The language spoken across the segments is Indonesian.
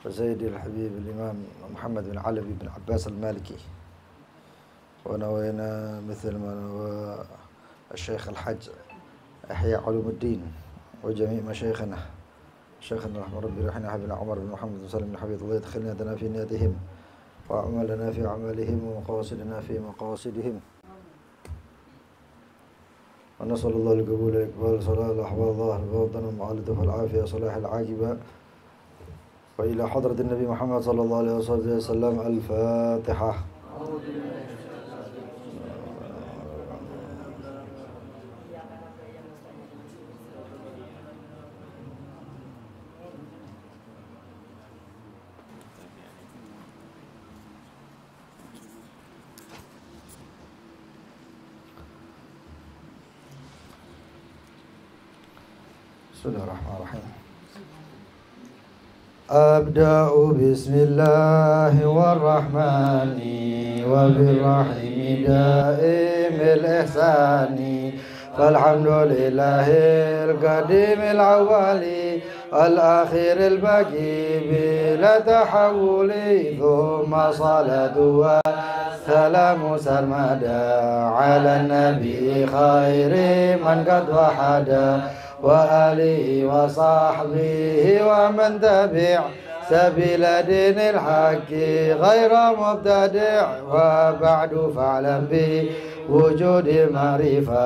وسيدي الحبيب الإمام محمد بن علوي بن عباس المالكي، ونوينا مثل ما نوى الشيخ الحج إحياء علوم الدين وجميع مشايخنا، شيخنا رحمه ربي رحنا حبيبنا عمر بن محمد بن سلم بن حبيب الله، يدخل نيتنا في نيتهم وأعمالنا في أعمالهم ومقاصدنا في مقاصدهم، ونسأل الله القبول والإقبال، صلاة الأحوال ظاهر الباطن والمعالجة والعافية صلاح العاقبة، وإلى حضرة النبي محمد صلى الله عليه وسلم. الفاتحة. بسم الله الرحمن الرحيم. أبدأ بسم الله والرحمن وبالرحيم دائم الإحسان، فالحمد لله القديم الأول الأخير الباقي بلا تحول، ثم صلاة والسلام سرمدا على النبي خير من قد وحد، وآله وصحبه ومن تبع سبيل دين الحق غير مبتدع، وبعد فاعلم بوجود معرفة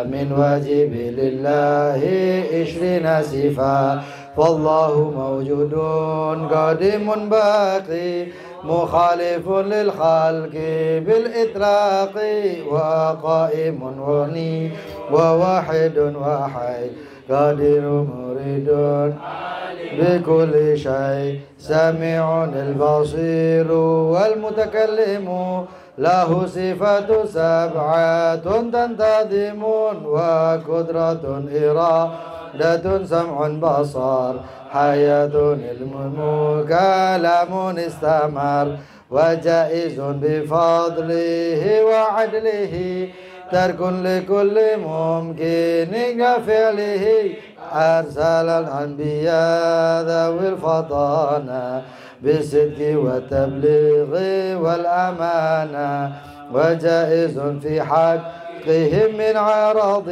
من واجب لله 20 صفة، فالله موجود قديم باقي مخالف للخلق بالإطلاق، وقائم غني وواحد وحي قادر مريد بكل شيء، سميع البصير والمتكلم له صفات 7 تنتظم، وقدرة إرادة سمع بصر حياة علم كلام استمر، وجائز بفضله وعدله ترك لكل ممكن كفعله، أرسل الأنبياء ذوي الفطانة بالصدق والتبليغ والأمانة، وجائز في حقهم من عرض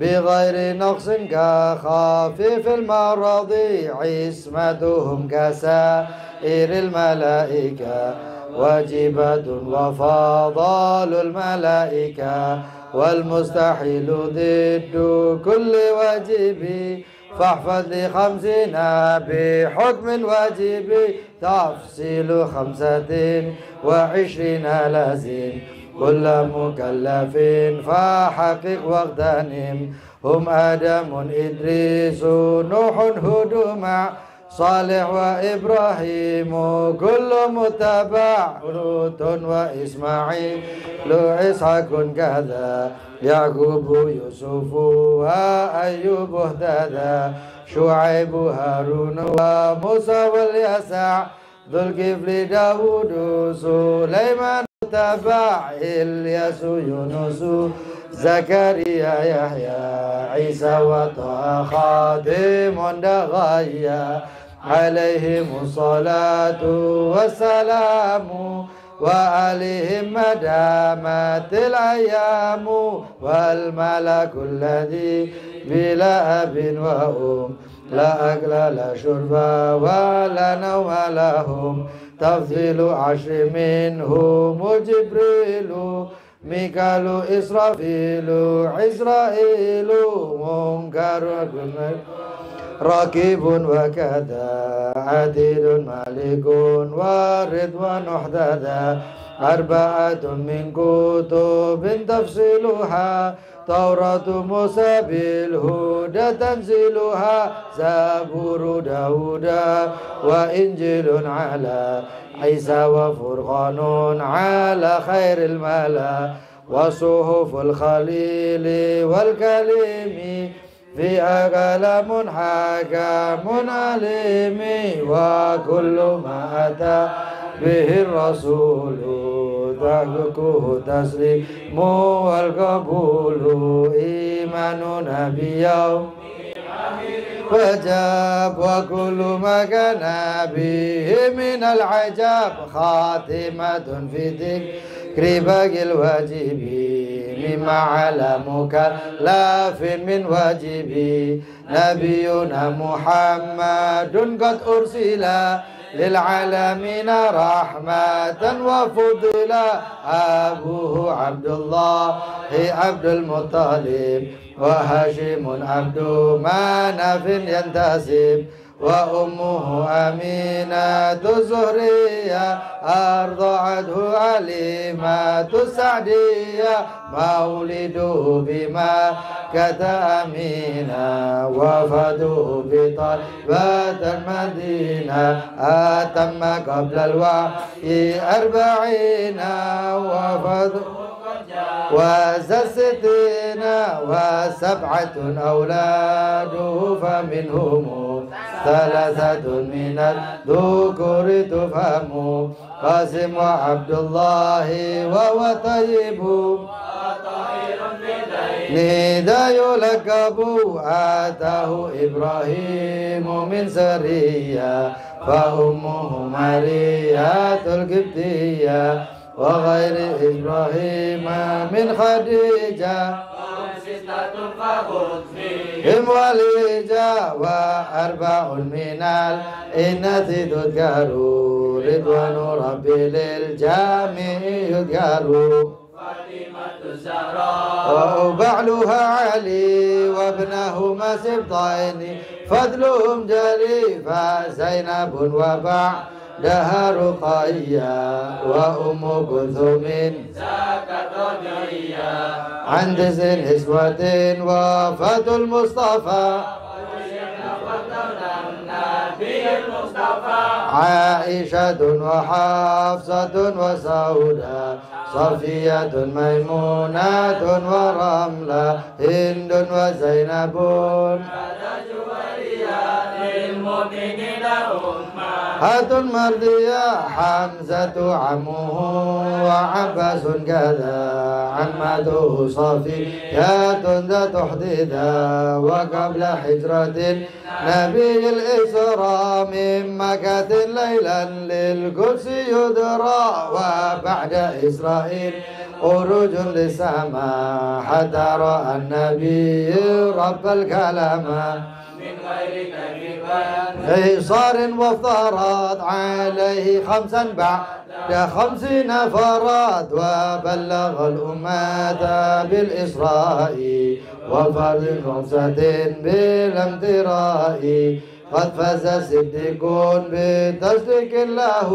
بغير نقص كخفيف المرض، عصمتهم كسائر الملائكة واجبة وفضال الملائكة، والمستحيل ضد كل واجب، فاحفظ ل50 بحكم واجب، تفصيل 25 لازم كل مكلف فحقق واغتنم، هم آدم إدريس نوح هود مع صالح وإبراهيم كل متبع، لوط وإسماعيل إسحاق كذا، يعقوب يوسف وأيوب اهتدى، شعيب هارون وموسى واليسع، ذو الكفل داود سليمان تبع، إلياس يونس زكريا يحيى عيسى وطه خاتم دغيا، عليهم الصلاة والسلام وآلهم ما دامت الأيام، والملك الذي بلا أب وأم لا أكل لا شرب ولا نوم لهم، تفضيل 10 منهم جبريل ميكال إسرافيل عزرائيل، منكر راكب وكذا عديد مالك ورضوان احدثا، 4 من كتب تفصيلها، توراة موسى بالهدى تنزيلها، زبور داود وإنجيل على عيسى، وفرقان على خير الملا، وصحف الخليل والكليم فيها كلام حكم عليم، وكل ما أتى به الرسول تحققه تسليم والقبول، إيماننا بيوم وجاب وكل ما كان به من العجاب خاتمة في ذكر باقي الواجب مما على مكلف من واجب نبينا محمد قد أرسل للعالمين رحمة وفضلا أبوه عبد الله عبد المطلب وهاشم عبد مناف ينتسب وأمه أمينة الزهرية أرضعته عليمة السعدية مولده بمكة أمينة وفاته بطلبة المدينة أتم قبل الوحي 40 وفاته وزستين وسبعة أولاده فمنهم 3 من الذكور تفهم قاسم وعبد الله وهو طيب ندى يلقب آتاه إبراهيم من سرية فأمه مرية القبطية وغير إبراهيم من خديجة فيهم وليجة و4 من الإناث تذكر رضوان ربي للجميع يذكر فاطمة الزهراء وبعلها علي وابنهما سبطين فضلهم جلي فزينب وبعدها رقية وأم كلثوم زكت رجعية عن 9 نسوة وفاة المصطفى عائشة وحفصة وسودة صفية ميمونة ورملة هند وزينب للمؤمنين أمهات مرضية حمزة عمه وعباس كذا عمته صفية ذات حديدة وقبل حجرة النبي الإسراء من مكة ليلا للقدس يدرى وبعد إسرائيل خروج للسماء حتى رأى النبي رب الكلام من غير تكليف صار وافترض عليه 5 بعد 50 فراد وبلغ الأمة بالإسراء وفرض 5 بلا امتراء قد فاز صديق بتصديق له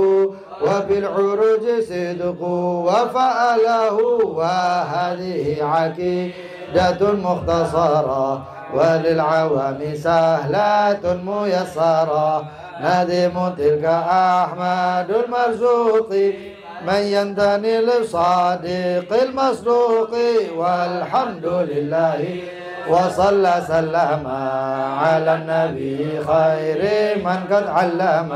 وبالعروج صدق وفعله وهذه عقيدة مختصرة وللعوام سهلة ميسرة ندم تلك أحمد المرزوق من ينتني للصادق المصدوق والحمد لله وصلى سلم على النبي خير من قد علم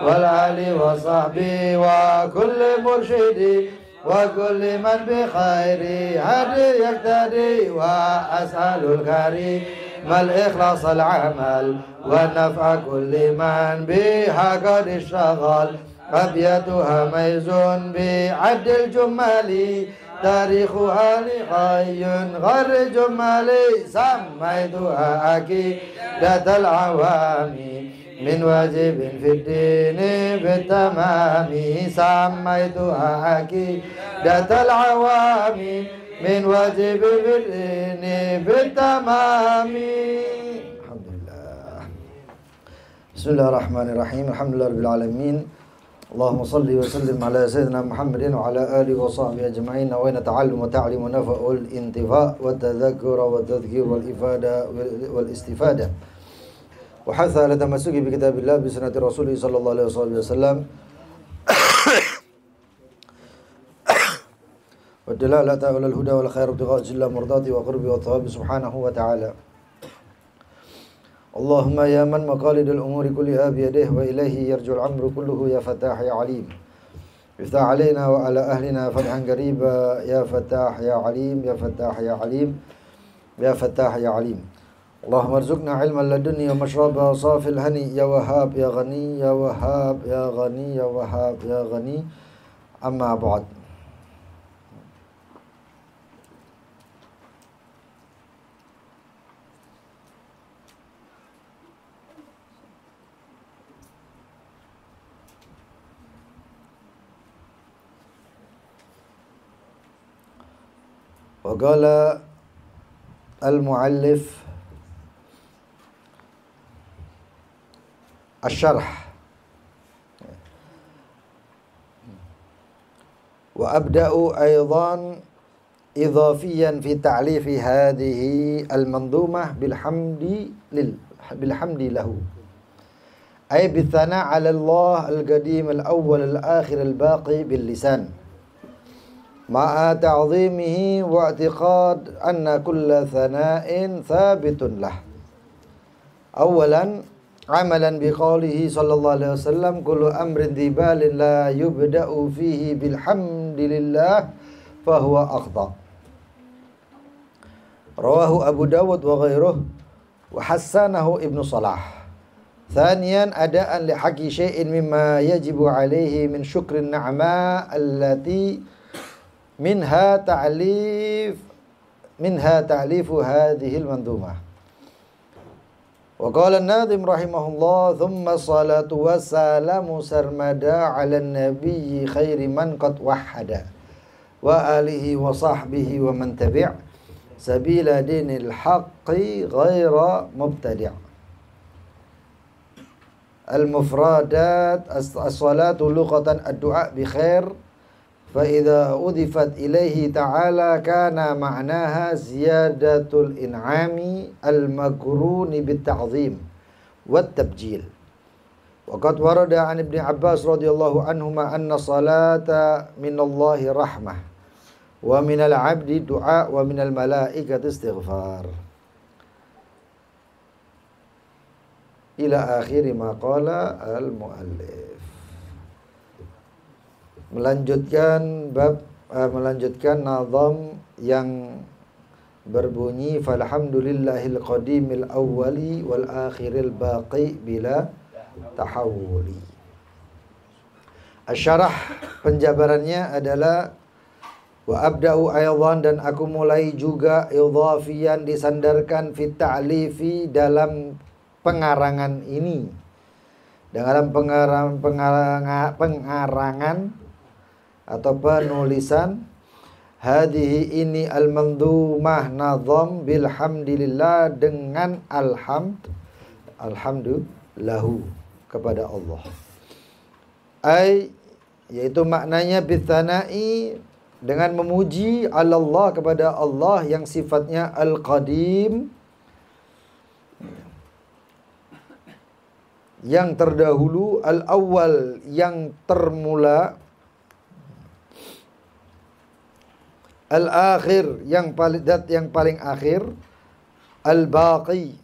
والآل وصحبه وكل مرشد وكل من بخير هدي يقتدي وأسأل الكريم الإخلاص العمل ونفع كل من بها قد اشتغل أبيتها ميز بعد الجمال تاريخها لحي غير جمال سميتها عقيدة العوام من واجب في الدين بالتمام سميتها عقيدة العوام من واجب في الدين بالتمام. الحمد لله. بسم الله الرحمن الرحيم. الحمد لله رب العالمين. اللهم صل وسلم على سيدنا محمد وعلى آله وصحبه أجمعين. وين تعلم وتعليم ونفع والانتفاع والتذكر والتذكير والإفادة والاستفادة وحث على تمسك بكتاب الله بسنة رسوله صلى الله عليه وسلم والدلالة على الهدى والخير ابتغاء جل مرضاته وقربه والثواب سبحانه وتعالى. اللهم يا من مقاليد الأمور كلها بيده وإليه يرجع الأمر كله يا فتاح يا عليم افتح علينا وعلى أهلنا فتحا قريبا يا فتاح يا عليم يا فتاح يا عليم يا فتاح يا عليم. Allahumma arzuqna ilman ladunni wa mashraba safil hani ya wahhab ya ghani ya wahhab ya ghani ya wahhab ya ghani. Amma ba'd. Wa qala al-muallif الشرح وأبدأ أيضا إضافيا في تعليف هذه المنظومة بالحمد له أي بالثناء على الله القديم الأول الآخر الباقي باللسان مع تعظيمه واعتقاد أن كل ثناء ثابت له. أولا عملا بقوله صلى الله عليه وسلم كل أمر ذي بال لا يبدأ فيه بالحمد لله فهو أخطأ. رواه أبو داود وغيره وحسنه ابن صلاح. ثانيا أداء لحق شيء مما يجب عليه من شكر النعماء التي منها تعليف هذه المنظومة. وقال الناظم رحمه الله ثم الصلاة والسلام سرمدا على النبي خير من قد وحد وآله وصحبه ومن تبع سبيل دين الحق غير مبتدع. المفردات الصلاة لغة الدعاء بخير فإذا أضيفت إليه تعالى كان معناها زيادة الإنعام المقرون بالتعظيم والتبجيل. وقد ورد عن ابن عباس رضي الله عنهما أن الصلاة من الله رحمة ومن العبد دعاء ومن الملائكة استغفار إلى آخر ما قال المؤلف. Melanjutkan nazam yang berbunyi falhamdulillahil qadimil awwali wal akhiril baqi bila tahawuli. Asyarah penjabarannya adalah wa abda'u aydan, dan aku mulai juga idhafiyan disandarkan fit ta'lifi dalam pengarangan ini, dalam pengarangan atau penulisan hadhihi ini al-mandhumah nazam bilhamdillah dengan alhamdulillahu kepada Allah. Yaitu maknanya bithanai dengan memuji Allah kepada Allah yang sifatnya al-qadim, yang terdahulu, al-awwal yang termula, al-akhir yang paling akhir, al-baqi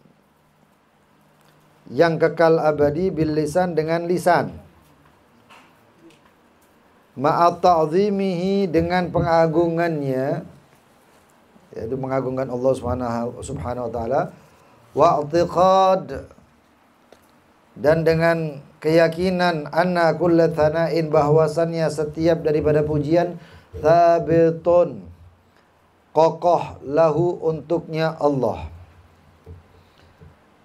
yang kekal abadi, bil lisan dengan lisan, ma'at ta'zimihi dengan pengagungannya, yaitu mengagungkan Allah subhanahu wa ta'ala, wa'tiqad dan dengan keyakinan anna kulla thana'in bahwasannya setiap daripada pujian thabitun kokoh lahu untuknya Allah.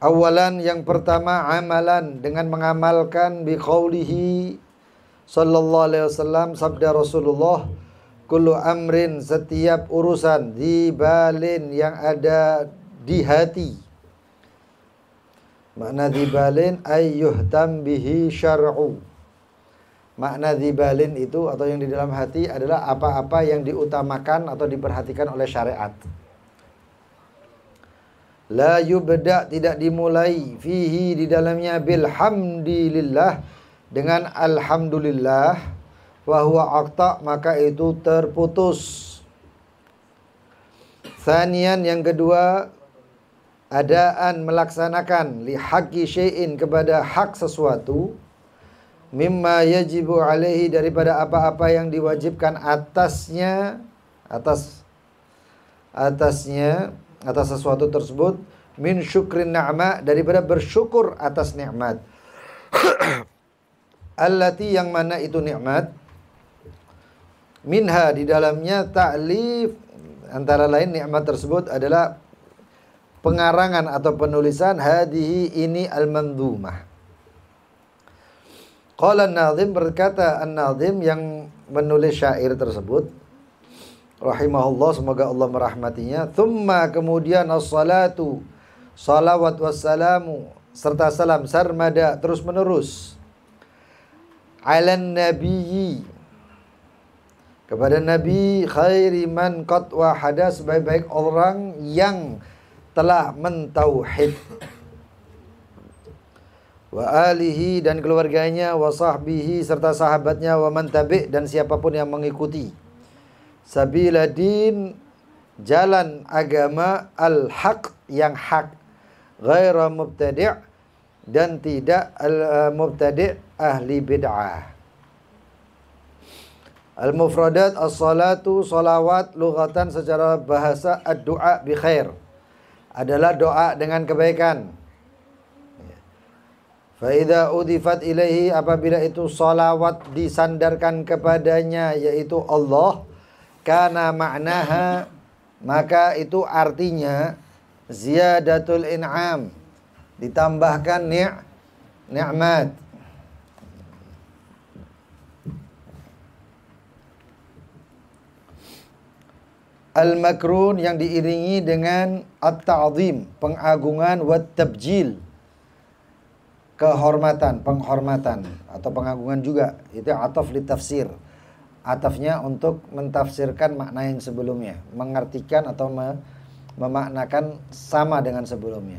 Awalan yang pertama amalan dengan mengamalkan biqaulihi sallallahu alaihi wasallam, sabda Rasulullah, kullu amrin setiap urusan, dibalin yang ada di hati. Makna dibalin ayyuhtam bihi syar'u. Makna dibalin itu atau yang di dalam hati adalah apa-apa yang diutamakan atau diperhatikan oleh syariat. La yubda, tidak dimulai, fihi di dalamnya, bilhamdilillah dengan alhamdulillah, wa huwa aqta, maka itu terputus. Tsaniyan yang kedua, adaan melaksanakan li haqqi syai'in kepada hak sesuatu, mimma yajibu alaihi daripada apa-apa yang diwajibkan atas sesuatu tersebut, min syukrin na'ma, daripada bersyukur atas nikmat. Allati, yang mana itu nikmat, minha, di dalamnya ta'lif, antara lain nikmat tersebut adalah pengarangan atau penulisan hadihi, ini al-mandhumah. Qala an-nadhim, berkata an-nadhim yang menulis syair tersebut, rahimahullah, semoga Allah merahmatinya, thumma, kemudian as-salatu, salawat wassalamu, serta salam sarmada, terus menerus, alan nabiyyi, kepada Nabi, khairi man qad wahada, sebaik-baik orang yang telah mentauhid, wa alihi, dan keluarganya, wa sahbihi, serta sahabatnya, wa man tabi', dan siapapun yang mengikuti, sabila din, jalan agama, al-haq, yang hak, ghaira mubtadi', dan tidak al-mubtadi' ahli bid'ah. Al-mufradat as-salatu, salawat, lughatan, secara bahasa, ad-du'a bi khair, adalah doa dengan kebaikan. Fa idza udifat ilaihi, apabila itu salawat disandarkan kepadanya, yaitu Allah, kana ma'naha, maka itu artinya ziyadatul in'am, ditambahkan nikmat. Al-makrun, yang diiringi dengan at-ta'zim, pengagungan, wa tabjil, kehormatan, penghormatan atau pengagungan juga. Itu ataf li tafsir, atafnya untuk mentafsirkan makna yang sebelumnya, mengartikan atau memaknakan sama dengan sebelumnya.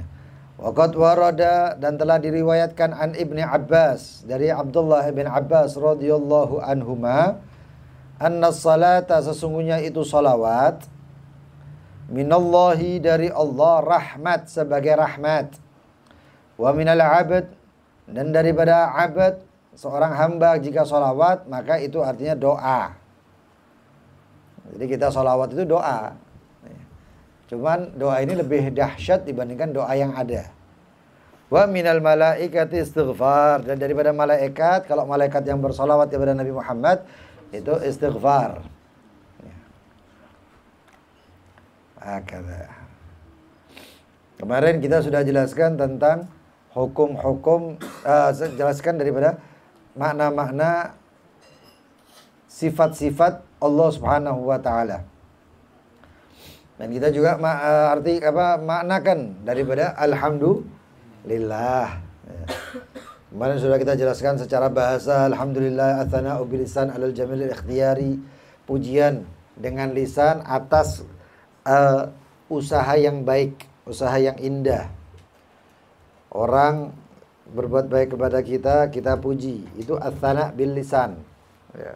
Waqad warada, dan telah diriwayatkan an Ibni Abbas, dari Abdullah bin Abbas radhiyallahu anhuma, anna salata, sesungguhnya itu salawat, minallahi, dari Allah, rahmat, sebagai rahmat, wa minal abad, dan daripada abad, seorang hamba, jika salawat maka itu artinya doa. Jadi kita salawat itu doa. Cuman doa ini lebih dahsyat dibandingkan doa yang ada. Wa minal malaikati istighfar, dan daripada malaikat, kalau malaikat yang bersalawat kepada Nabi Muhammad itu istighfar. Kemarin kita sudah jelaskan tentang hukum-hukum, jelaskan daripada makna-makna sifat-sifat Allah Subhanahu wa taala. Dan kita juga maknakan daripada alhamdulillah. Kemarin sudah kita jelaskan secara bahasa, alhamdulillah atsana'u bilisan alal jamil ikhtiyari, pujian dengan lisan atas usaha yang baik, usaha yang indah. Orang berbuat baik kepada kita, kita puji, itu atsana' bil lisan. Ya.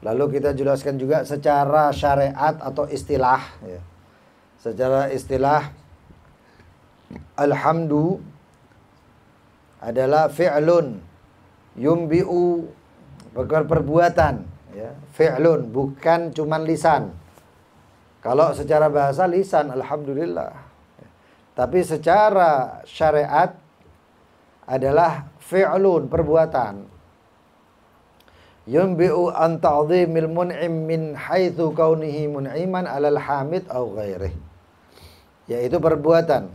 Lalu kita jelaskan juga secara syariat atau istilah. Ya. Secara istilah, alhamdu adalah fi'lun yumbi'u, perbuatan. Ya. Fi'lun, bukan cuman lisan. Kalau secara bahasa lisan, alhamdulillah. Ya. Tapi secara syariat adalah fi'lun, perbuatan. Yumbi'u an ta'zimil mun'im min haitsu kaunihi mun'iman 'alal hamid aw ghairih. Yaitu perbuatan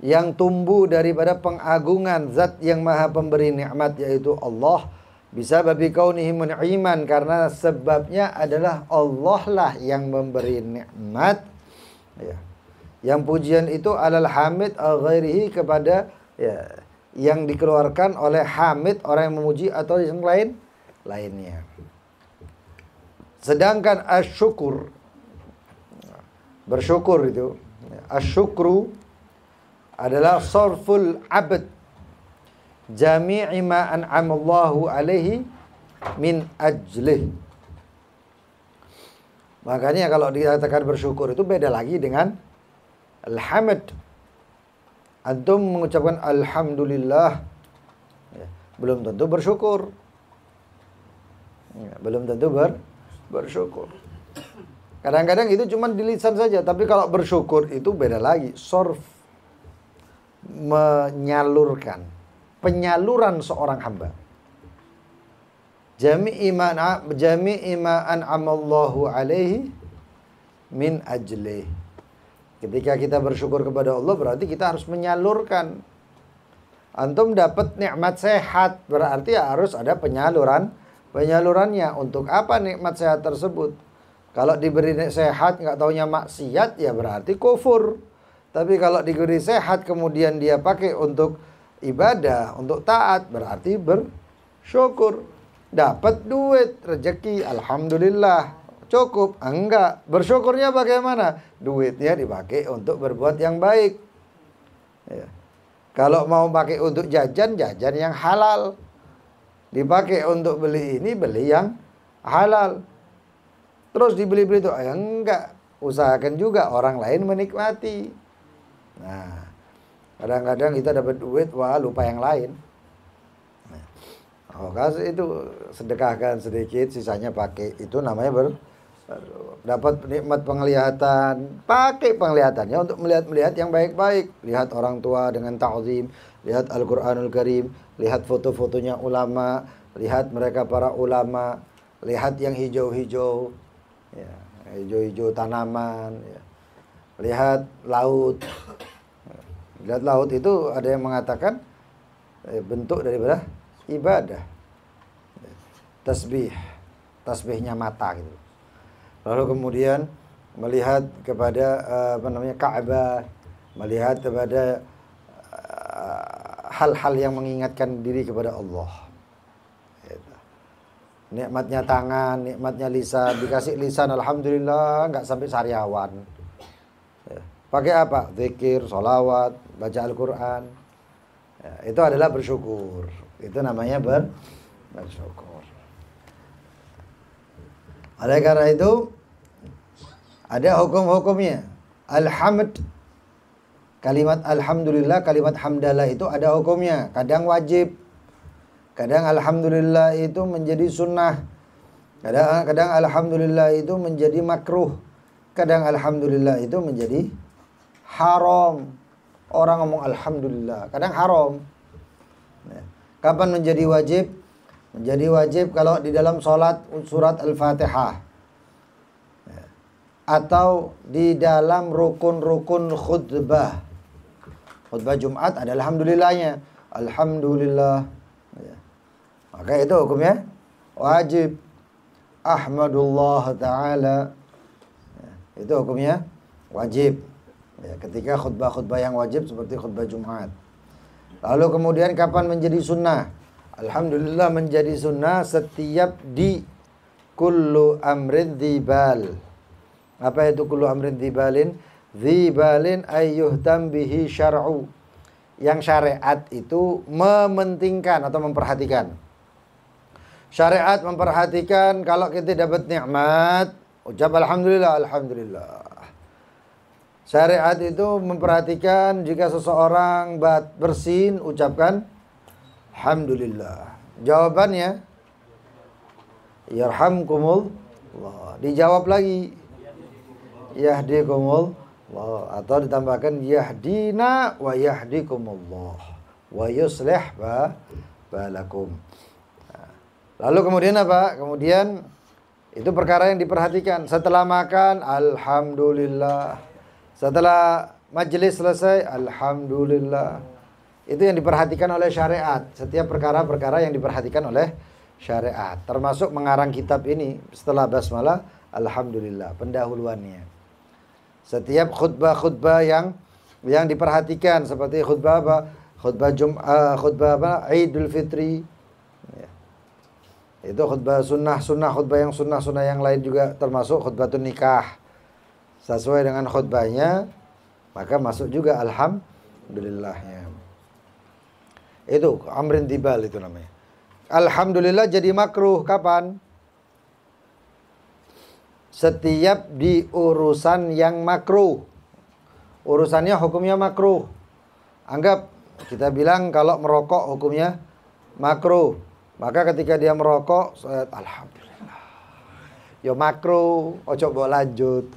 yang tumbuh daripada pengagungan zat yang maha pemberi nikmat, yaitu Allah, bisa babi kaunihi mun'iman, karena sebabnya adalah Allah lah yang memberi nikmat. Ya. Yang pujian itu 'alal hamid aw ghairihi, kepada yang dikeluarkan oleh hamid, orang yang memuji, atau yang lainnya. Sedangkan asyukur, bersyukur itu, asyukru adalah sarful abd jami'i ma an'amallahu alaihi min ajlih. Makanya kalau dikatakan bersyukur itu beda lagi dengan alhamd. Antum mengucapkan alhamdulillah, ya, belum tentu bersyukur. Ya, belum tentu bersyukur. Kadang-kadang itu cuma di lisan saja, tapi kalau bersyukur itu beda lagi. Sorf, menyalurkan, penyaluran seorang hamba. Jami'i ma an'amallahu alaihi min ajlih. Ketika kita bersyukur kepada Allah berarti kita harus menyalurkan. Antum dapat nikmat sehat, berarti harus ada penyalurannya. Untuk apa nikmat sehat tersebut? Kalau diberi sehat nggak taunya maksiat, ya berarti kufur. Tapi kalau diberi sehat kemudian dia pakai untuk ibadah, untuk taat, berarti bersyukur. Dapat duit, rezeki, alhamdulillah, cukup. Enggak, bersyukurnya bagaimana? Duitnya dipakai untuk berbuat yang baik. Ya. Kalau mau pakai untuk jajan yang halal. Dipakai untuk beli ini, beli yang halal. Terus dibeli-beli itu, enggak. Usahakan juga orang lain menikmati. Nah, kadang-kadang kita dapat duit, wah lupa yang lain. Oh, kasih itu sedekahkan sedikit, sisanya pakai. Itu namanya dapat nikmat penglihatan. Pakai penglihatannya untuk melihat yang baik-baik. Lihat orang tua dengan ta'zim, lihat Al-Qur'anul Karim, lihat foto-fotonya ulama, lihat mereka para ulama, lihat yang hijau-hijau, ya, hijau-hijau tanaman, ya. Lihat laut. Lihat laut itu ada yang mengatakan bentuk daripada ibadah. Tasbihnya mata gitu. Lalu kemudian melihat kepada Ka'bah, melihat kepada hal-hal yang mengingatkan diri kepada Allah. Nikmatnya tangan, nikmatnya lisan, dikasih lisan alhamdulillah nggak sampai sariawan. Pakai apa? Zikir, sholawat, baca Al-Quran. Ya, itu adalah bersyukur. Itu namanya bersyukur. Oleh karena itu ada hukum-hukumnya. Alhamd, kalimat alhamdulillah, kalimat hamdalah itu ada hukumnya. Kadang wajib, kadang alhamdulillah itu menjadi sunnah, kadang alhamdulillah itu menjadi makruh, kadang alhamdulillah itu menjadi haram. Orang ngomong alhamdulillah, kadang haram. Kapan menjadi wajib? Menjadi wajib kalau di dalam sholat surat Al-Fatihah, atau di dalam rukun-rukun khutbah. Khutbah Jumat ada alhamdulillahnya. Alhamdulillah. Maka itu hukumnya wajib. Ahmadullah Ta'ala. Itu hukumnya wajib. Ya, ketika khutbah-khutbah yang wajib seperti khutbah Jumat. Lalu kemudian kapan menjadi sunnah? Alhamdulillah menjadi sunnah setiap di kullu amrin dzibal. Apa itu kullu amrin dzibalin? Dzibalin ayyuhtam bihi syar'u. Yang syariat itu mementingkan atau memperhatikan. Syariat memperhatikan kalau kita dapat nikmat, ucap alhamdulillah, alhamdulillah. Syariat itu memperhatikan jika seseorang bersin, ucapkan alhamdulillah. Jawabannya yarhamkumullah. Dijawab lagi yahdikumullah, atau ditambahkan yahdina wa yahdikumullah wa yuslih balakum. Lalu kemudian apa? Kemudian itu perkara yang diperhatikan. Setelah makan alhamdulillah. Setelah majelis selesai alhamdulillah. Itu yang diperhatikan oleh syariat. Setiap perkara-perkara yang diperhatikan oleh syariat. Termasuk mengarang kitab ini setelah basmalah alhamdulillah, pendahuluannya. Setiap khutbah-khutbah yang diperhatikan seperti khutbah apa? Khutbah apa? Idul Fitri. Ya. Itu khutbah sunnah khutbah yang sunnah yang lain juga termasuk khutbatun nikah. Sesuai dengan khutbahnya maka masuk juga alhamdulillahnya. Itu amrin tibal itu namanya. Alhamdulillah jadi makruh kapan? Setiap di urusan yang makruh. Urusannya hukumnya makruh. Anggap kita bilang kalau merokok hukumnya makruh. Maka ketika dia merokok, alhamdulillah. ya makruh, ojo mbok lanjut.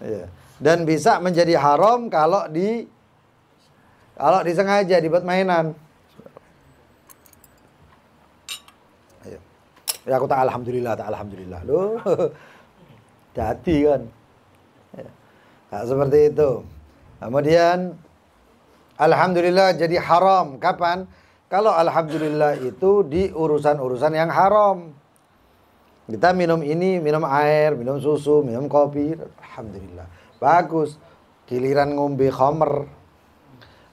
Ya. Dan bisa menjadi haram kalau disengaja dibuat mainan. Ya, ya aku tak alhamdulillah. Loh. Jadi kan. Ya. Nah, seperti itu. Kemudian alhamdulillah jadi haram. Kapan? Kalau alhamdulillah itu di urusan-urusan yang haram. Kita minum ini, minum air, minum susu, minum kopi, alhamdulillah. Bagus. Giliran ngombe khamr.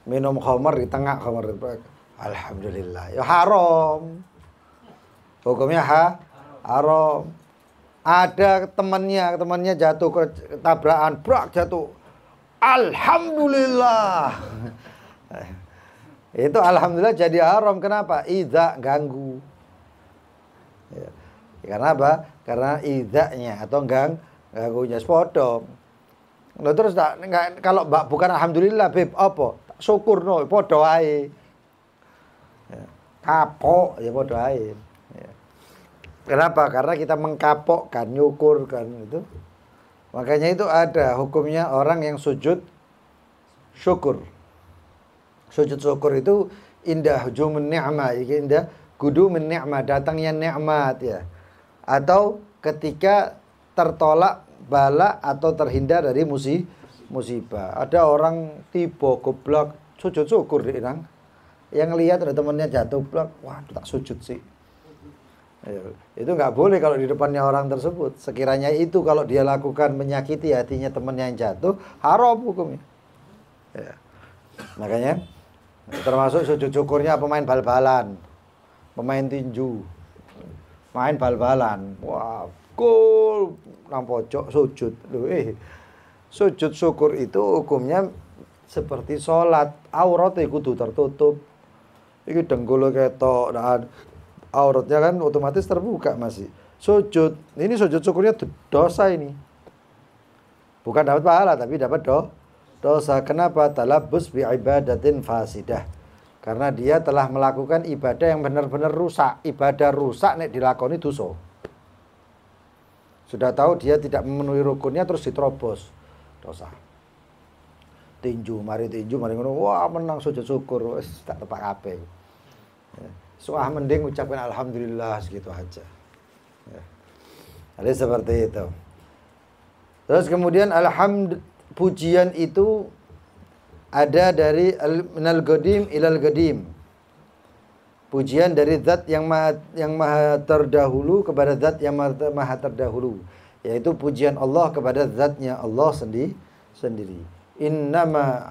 Minum khamr di tengah khamr. Alhamdulillah. Ya haram. Hukumnya haram. Ada temannya jatuh ke tabrakan, brak jatuh. Alhamdulillah. Itu alhamdulillah jadi haram. Kenapa? Idza ganggu. Ya. Karena apa? Karena idzanya atau ganggunya sepotong. Lalu terus kalau bukan alhamdulillah beb apa? Syukur no, podo ae. Ya. Kapok ya podo ae. Ya. Kenapa? Karena kita mengkapokkan, nyukurkan itu. Makanya itu ada hukumnya orang yang sujud syukur. Sujud syukur itu indah hujumun ni'mah, indah gudumun ni'mah, datangnya nikmat ya. Atau ketika tertolak bala atau terhindar dari musibah. Ada orang tiba goblok sujud syukur di nang. Yang lihat ada temannya jatuh blok, wah tak sujud sih. Ya, itu nggak boleh kalau di depannya orang tersebut. Sekiranya itu kalau dia lakukan menyakiti hatinya temannya yang jatuh, haram hukumnya. Ya. Makanya termasuk sujud syukurnya pemain bal-balan, pemain tinju, main bal-balan. Wah, gol nang pojok sujud. Sujud syukur itu hukumnya seperti sholat, auratnya kudu tertutup. Iki denggolo ketok, nah, auratnya kan otomatis terbuka masih. Sujud, ini sujud syukurnya dosa ini. Bukan dapat pahala tapi dapat dosa. Kenapa? Talabbus bi ibadatin fasidah. Karena dia telah melakukan ibadah yang benar-benar rusak. Ibadah rusak nek dilakoni dosa. Sudah tahu dia tidak memenuhi rukunnya terus diterobos. Dosa. Tinju mari ngono. Wah, menang sujud syukur wis tak tepak kabeh. Ya. Soah mending ucapkan alhamdulillah segitu aja. Ya. Jadi seperti itu. Terus kemudian pujian itu ada dari minal qadim ilal qadim. Pujian dari zat yang maha terdahulu kepada zat yang maha terdahulu, yaitu pujian Allah kepada zatnya Allah sendiri. Innama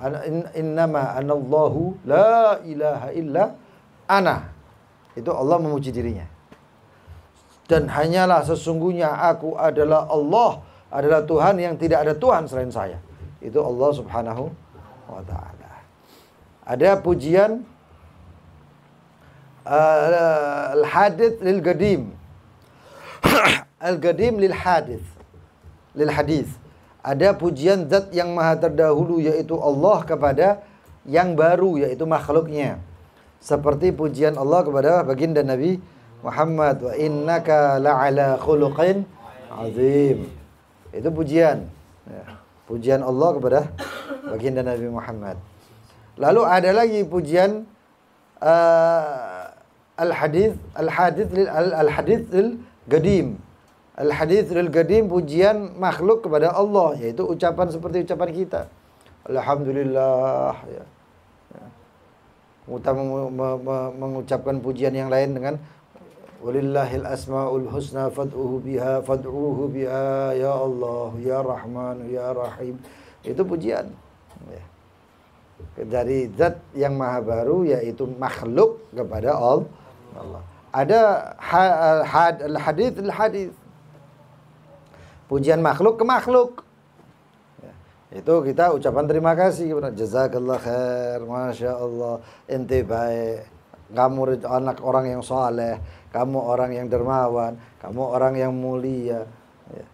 anallahu la ilaha illa ana. Itu Allah memuji dirinya. Dan hanyalah sesungguhnya aku adalah Allah, adalah Tuhan yang tidak ada Tuhan selain saya. Itu Allah Subhanahu wa ta'ala. Ada pujian al-hadith lil qadim. Al-qadim lil hadith. Ada pujian zat yang maha terdahulu yaitu Allah kepada yang baru yaitu makhluknya. Seperti pujian Allah kepada baginda Nabi Muhammad, wa innaka la'ala khuluqin azim. Itu pujian. Ya. Pujian Allah kepada baginda Nabi Muhammad. Lalu ada lagi pujian al-hadith lil qadim. Al-hadith lil qadim, pujian makhluk kepada Allah, yaitu ucapan seperti ucapan kita. Alhamdulillah ya. Kita mengucapkan pujian yang lain dengan walillahil asmaul husna fad'uhu biha ya Allah ya Rahman ya Rahim. Itu pujian ya. Dari zat yang maha baru yaitu makhluk kepada Allah. Ada al-hadith pujian makhluk ke makhluk. Itu kita ucapan terima kasih kepada jazakallah khair, masya Allah, ente baik, kamu anak orang yang soleh, kamu orang yang dermawan, kamu orang yang mulia. Ya.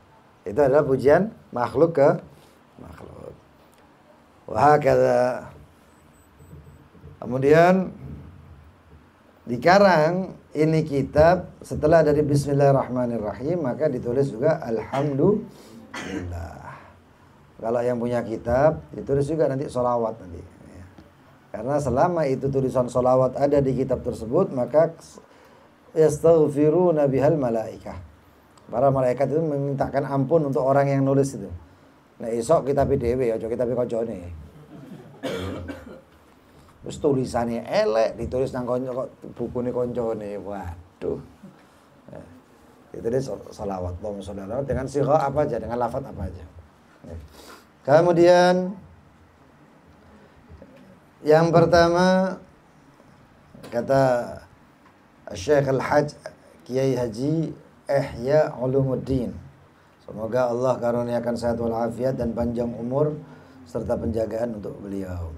Itu adalah pujian makhluk ke makhluk. Wah kata. Kemudian Dikarang ini kitab setelah dari Bismillahirrahmanirrahim maka ditulis juga Alhamdulillah. Kalau yang punya kitab ditulis juga nanti sholawat nanti. Karena selama itu tulisan sholawat ada di kitab tersebut maka yastaghfiruna bihal malaikah. Para malaikat itu memintakan ampun untuk orang yang nulis itu. Nah esok kitab dhewe aja kitab kancane. Terus tulisannya elek ditulis nang bukune kancane. Waduh. Itu dia salawat Allahumma sholli ala dengan sighah apa aja, dengan lafaz apa aja. Kemudian yang pertama kata Syekh Al-Hajj Kiai Haji Ihya Ulumuddin. Semoga Allah karuniakan sehat walafiat dan panjang umur serta penjagaan untuk beliau.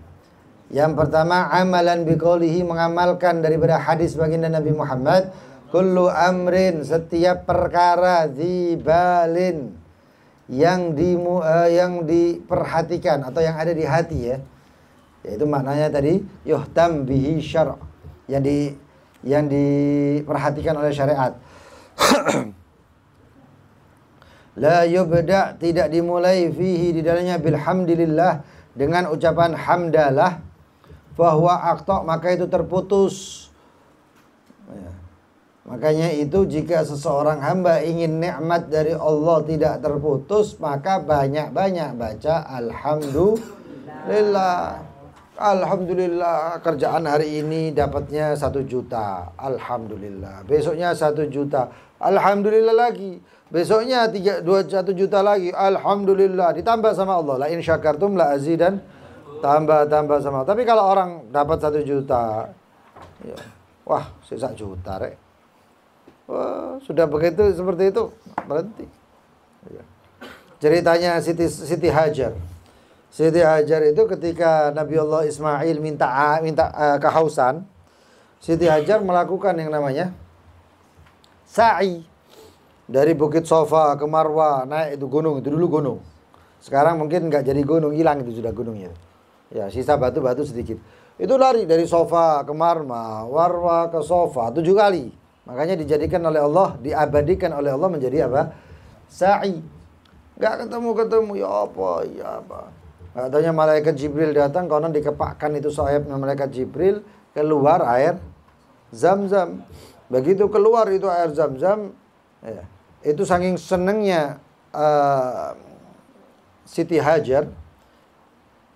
Yang pertama amalan biqaulihi, mengamalkan daripada hadis baginda Nabi Muhammad, kullu amrin, setiap perkara, dzibalin, yang diperhatikan atau yang ada di hati ya. Yaitu maknanya tadi yuhtam bihi syara', yang diperhatikan oleh syariat. La yubda', tidak dimulai fihi, di dalamnya bilhamdilillah, dengan ucapan hamdalah, bahwa akta, maka itu terputus. Makanya itu jika seseorang hamba ingin nikmat dari Allah tidak terputus, maka banyak-banyak baca alhamdulillah. Alhamdulillah, kerjaan hari ini dapatnya 1 juta, alhamdulillah. Besoknya 1 juta, alhamdulillah lagi. Besoknya 1 juta lagi, alhamdulillah. Ditambah sama Allah, la in syakartum la azidan, tambah sama. Tapi kalau orang dapat 1 juta, ya, wah, sisa juta rek. Wah, sudah begitu seperti itu berhenti. Ya. Ceritanya Siti Hajar. Siti Hajar itu ketika Nabi Allah Ismail minta kehausan, Siti Hajar melakukan yang namanya sa'i dari Bukit Sofa ke Marwah, naik itu gunung, itu dulu gunung. Sekarang mungkin nggak jadi gunung, hilang itu sudah gunungnya. Ya, sisa batu-batu sedikit. Itu lari dari Sofa ke Marwah, Marwah ke Sofa 7 kali. Makanya dijadikan oleh Allah, diabadikan oleh Allah menjadi apa? Sa'i. Enggak ketemu, ya apa. Enggak taunya malaikat Jibril datang, konon dikepakkan itu sayapnya malaikat Jibril, keluar air Zam-Zam. Begitu keluar itu air Zam-Zam, ya, itu saking senengnya Siti Hajar,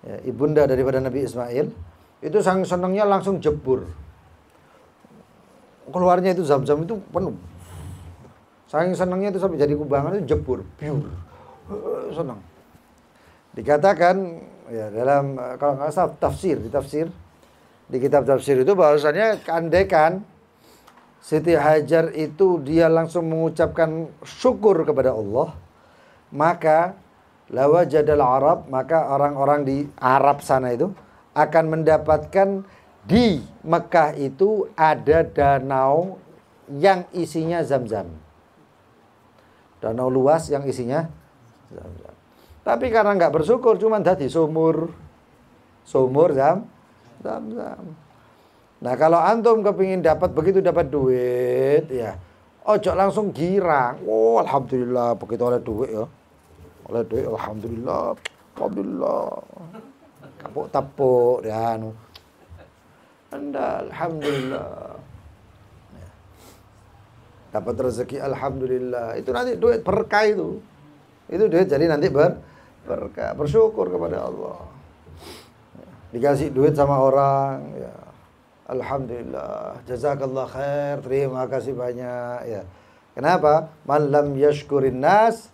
ya, ibunda daripada Nabi Ismail, itu saking senengnya langsung jebur. Keluarnya itu Zam-Zam itu penuh. Saking senangnya itu sampai jadi kubangan itu jebur, piur. Senang. Dikatakan ya dalam kalau nggak salah di kitab tafsir itu bahwasanya andaikan Siti Hajar itu dia langsung mengucapkan syukur kepada Allah, maka lawajadal Arab, maka orang-orang di Arab sana itu akan mendapatkan di Mekah itu ada danau yang isinya Zam-Zam. Danau luas yang isinya Zam-Zam. Tapi karena nggak bersyukur, cuma dadi sumur Zam-Zam. Nah kalau antum kepingin dapat begitu dapat duit, ya, ojo langsung girang. Oh alhamdulillah begitu oleh duit ya, alhamdulillah. Kapuk ya anu. Anda alhamdulillah dapat rezeki alhamdulillah, itu nanti duit berkah, itu duit jadi nanti berkah, bersyukur kepada Allah. Dikasih duit sama orang, ya alhamdulillah, jazakallah khair, terima kasih banyak, ya. Kenapa? Man lam yashkurin nas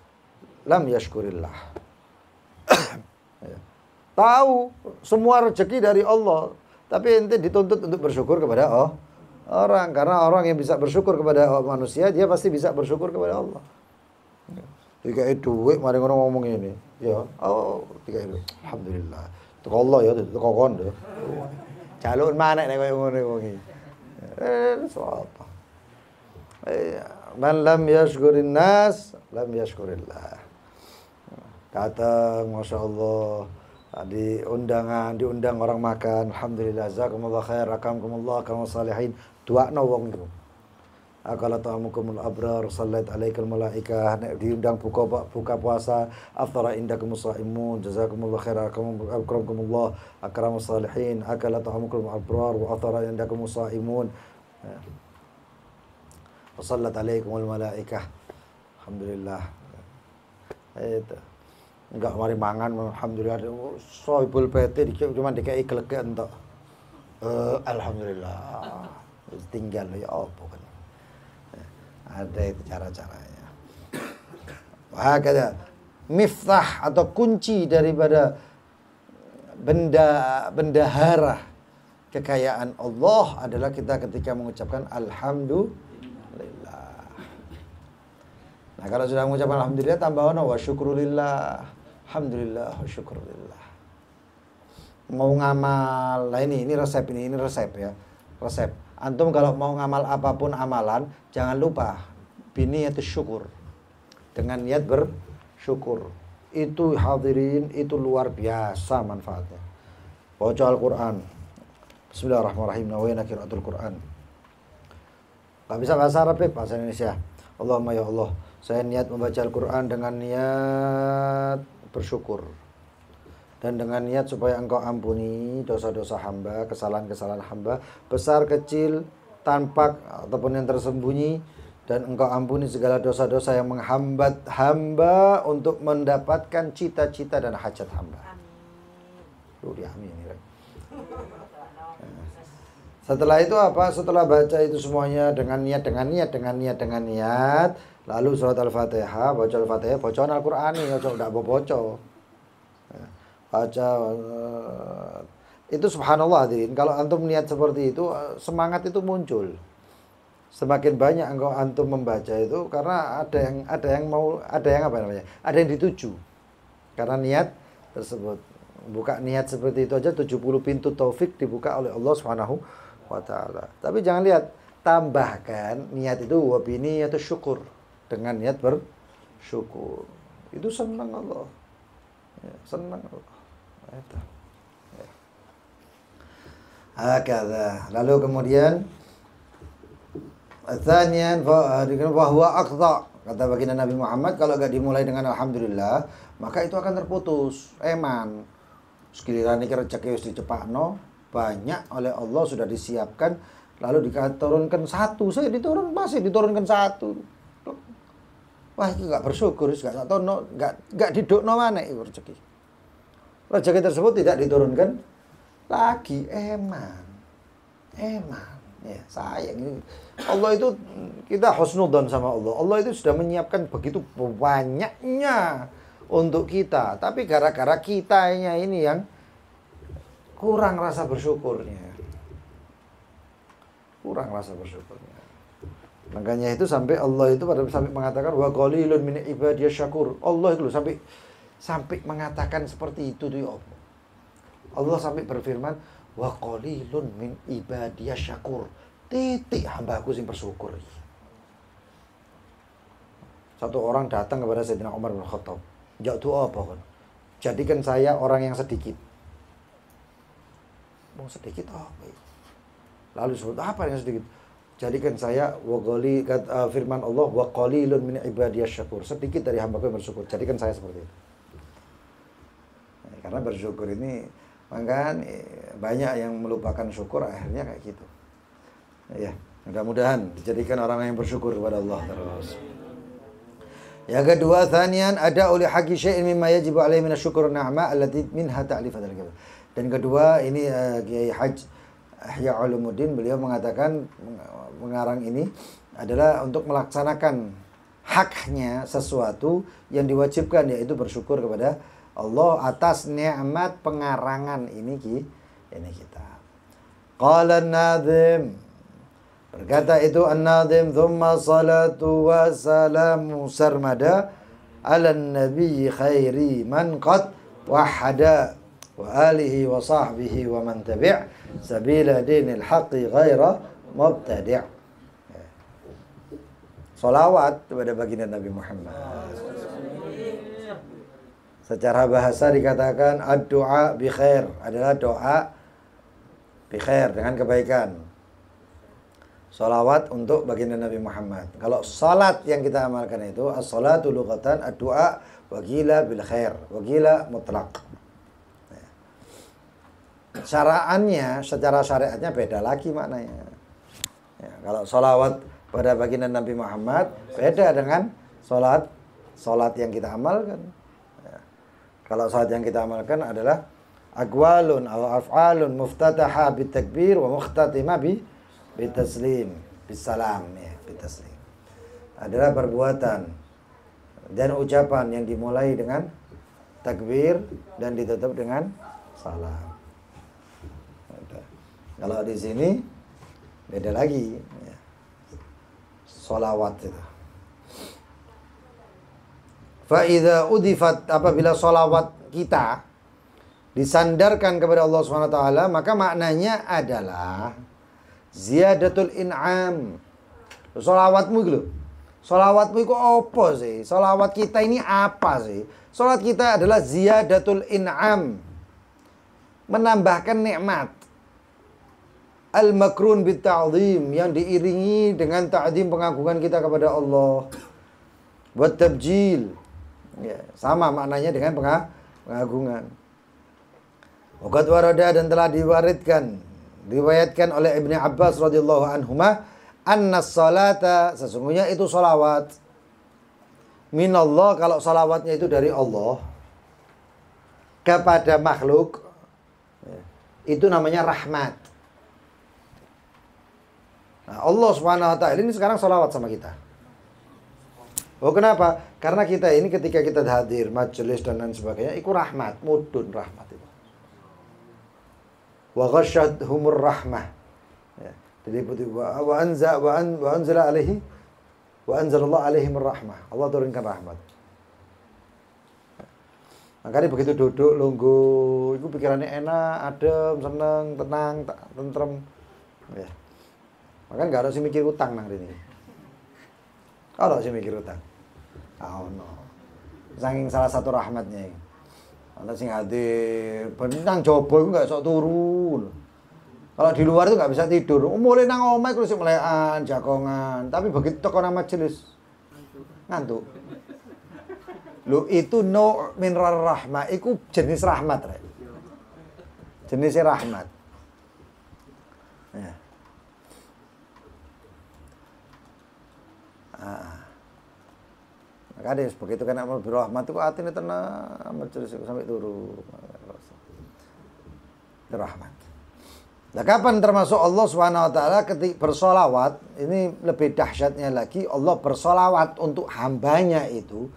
lam yashkurillah. Ya. Tahu semua rezeki dari Allah, tapi ente dituntut untuk bersyukur kepada orang. Karena orang yang bisa bersyukur kepada manusia, dia pasti bisa bersyukur kepada Allah. Dikai duit, mari ngomong ini. Ya, dikai duit. Alhamdulillah. Itu Allah ya, itu kokon deh. Jalur mana nek koyo ngono iki. Apa? Man lam yashkurin nas, lam yashkurillah. Datang, Masya Allah, diundang orang makan, alhamdulillah, jazakumullah khair, akamkumullah, kamu salihin, duakno wong niku. Akala ta'amukumul abrar, sallat alaikal malaikah, diundang buka puasa, aftara indakum shaimun, jazakumullah khair, akamkumullah, akramus salihin, akala ta'amukumul abrar, wa aftara indakum shaimun, wa sallat alaikumul malaikah. Alhamdulillah. Itu. Enggak mari mangan, alhamdulillah. Soibul pete cuma dikai glegek entok. Alhamdulillah. Tinggal ya apa kan. Ada itu cara-caranya. Makanya miftah atau kunci daripada bendahara kekayaan Allah adalah kita ketika mengucapkan alhamdulillah. Nah, kalau sudah mengucapkan alhamdulillah tambah wa syukrulillah. Alhamdulillah wa syukrulillah. Mau ngamal, nah ini resep ya. Resep. Antum kalau mau ngamal apapun amalan, jangan lupa biniyat syukur. Dengan niat bersyukur. Itu hadirin, itu luar biasa manfaatnya. Baca Al-Qur'an. Bismillahirrahmanirrahim. Nawaitu qiraatul Qur'an. Enggak bisa bahasa Arab, bahasa Indonesia. Allahumma ya Allah, saya niat membaca Al-Qur'an dengan niat bersyukur. Dan dengan niat supaya engkau ampuni dosa-dosa hamba, kesalahan-kesalahan hamba, besar kecil, tampak ataupun yang tersembunyi, dan engkau ampuni segala dosa-dosa yang menghambat hamba untuk mendapatkan cita-cita dan hajat hamba. Amin. Setelah itu apa? Setelah baca itu semuanya dengan niat, lalu surat Al-Fatihah, baca Al-Fatihah, bacaan Al-Qur'an ya, enggak baca. Baca itu subhanallah hadirin. Kalau antum niat seperti itu, semangat itu muncul. Semakin banyak antum membaca itu karena ada yang dituju. Karena niat tersebut. Buka niat seperti itu aja 70 pintu taufik dibuka oleh Allah Subhanahu wa taala. Tapi jangan lihat, tambahkan niat itu wa biniyatu syukur, dengan niat bersyukur. Itu senang Allah. Ya, senang Allah. Itu. Ya. Hakadha. Lalu kemudian tsaniyan wa huwa aqta. Kata baginda Nabi Muhammad, kalau enggak dimulai dengan alhamdulillah, maka itu akan terputus. Eman. Sekiranya rezeki wis dicepakno, banyak oleh Allah sudah disiapkan, lalu diturunkan satu, masih diturunkan satu. Wah, itu enggak bersyukur, enggak didukno maneh rezeki. Rezeki tersebut tidak diturunkan lagi, eman. Ya, sayang. Allah itu, kita husnudzon sama Allah. Allah itu sudah menyiapkan begitu banyaknya untuk kita, tapi gara-gara kitanya ini yang kurang rasa bersyukurnya. Makanya itu sampai Allah itu sampai mengatakan wa qalilun min ibadiyasy syakur. Allah itu sampai mengatakan seperti itu tuh ya Allah. Allah sampai berfirman wa qalilun min ibadiyasy syakur. Titik hambaku sing bersyukur. Satu orang datang kepada Sayyidina Umar bin Khattab. Jak doa apa kan? Jadikan saya orang yang sedikit. Mau sedikit apa? Lalu sebut apa yang sedikit? Jadikan saya firman Allah wa qalilun min ibadiyasy syakur. Sedikit dari hamba-Ku yang bersyukur. Jadikan saya seperti itu. Nah, karena bersyukur ini maka banyak yang melupakan syukur, akhirnya kayak gitu. Ya, mudah-mudahan dijadikan orang yang bersyukur kepada Allah terus. Yang kedua, tsaniyan ada oleh haqqi syai'in mimma yajibu alaihi minasyukur ni'ma allati minha ta'lifat al-kitab. Dan kedua, ini Kiai Haji Ihya Ulumuddin, beliau mengatakan mengarang ini adalah untuk melaksanakan haknya sesuatu yang diwajibkan, yaitu bersyukur kepada Allah atas nikmat pengarangan ini kita. Qala an-nadhim, berkata itu an-nadhim, thumma salatu wa salamu sarmada ala nabi khairi man qad wahada wa alihi wa sahbihi wa man tabi' sabila dinil haqqi ghaira mubtadi'. Salawat kepada baginda Nabi Muhammad. Secara bahasa dikatakan ad-du'a bi khair, adalah doa bi khair, dengan kebaikan. Salawat untuk baginda Nabi Muhammad. Kalau salat yang kita amalkan itu as-salatu lughatan ad-du'a wa qila bil khair, wa qila mutlaq. Syara'annya, secara syariatnya beda lagi maknanya. Ya, kalau salawat pada baginda Nabi Muhammad beda dengan salat yang kita amalkan. Kalau salat yang kita amalkan adalah aqwalun atau af'alun muftataha bitakbir wa mukhtatimah bitaslim, bisalam ya, bitaslim. Adalah perbuatan dan ucapan yang dimulai dengan takbir dan ditutup dengan salam. Kalau di sini beda lagi ya. Sholawat itu. Fa'idha udifat, apabila sholawat kita disandarkan kepada Allah SWT, maka maknanya adalah ziyadatul in'am. Sholawatmu itu, sholawatmu itu apa sih? Sholawat kita ini apa sih? Sholawat kita adalah ziyadatul in'am, menambahkan nikmat. Al-makrun bit ta'zim, yang diiringi dengan ta'zim, pengagungan kita kepada Allah. Buat tabjil, ya, sama maknanya dengan pengagungan. Waqad warada, dan telah diriwayatkan oleh Ibnu Abbas radhiyallahu anhuma, anna salata, sesungguhnya itu salawat, minallah, kalau salawatnya itu dari Allah kepada makhluk, itu namanya rahmat. Nah, Allah Subhanahu wa ta'ala ini sekarang salawat sama kita. Oh, kenapa? Karena kita ini ketika kita hadir majelis dan lain sebagainya, itu rahmat, mudun rahmat itu. Wa ghasyadhumur rahmah. Ya, diliputi wa anzala alaihi wa anzalallahu alaihimur rahmah. Allah turunkan rahmat. Makanya begitu duduk lungguh, itu pikirannya enak, adem, seneng, tenang, tentrem. Ya. Makanya nggak ada sih mikir utang nang ini. Kalau sih mikir utang, oh no. Saking salah satu rahmatnya. Nanti sing hadir, benang coba itu nggak sok turun. Kalau di luar itu nggak bisa tidur. Mulai nang omah terus melekan, jagongan. Tapi begitu toko nama majelis, ngantuk. Lu itu no mineral rahmah, itu jenis rahmat, Rek. Jenisnya rahmat. Ya. Maka ada begitu kan amal birahmat itu hatinya tenang, majelis sampai turun. Itu rahmat. Nah, kapan termasuk Allah Subhanahu wa taala ketika bersolawat, ini lebih dahsyatnya lagi, Allah bersolawat untuk hambanya itu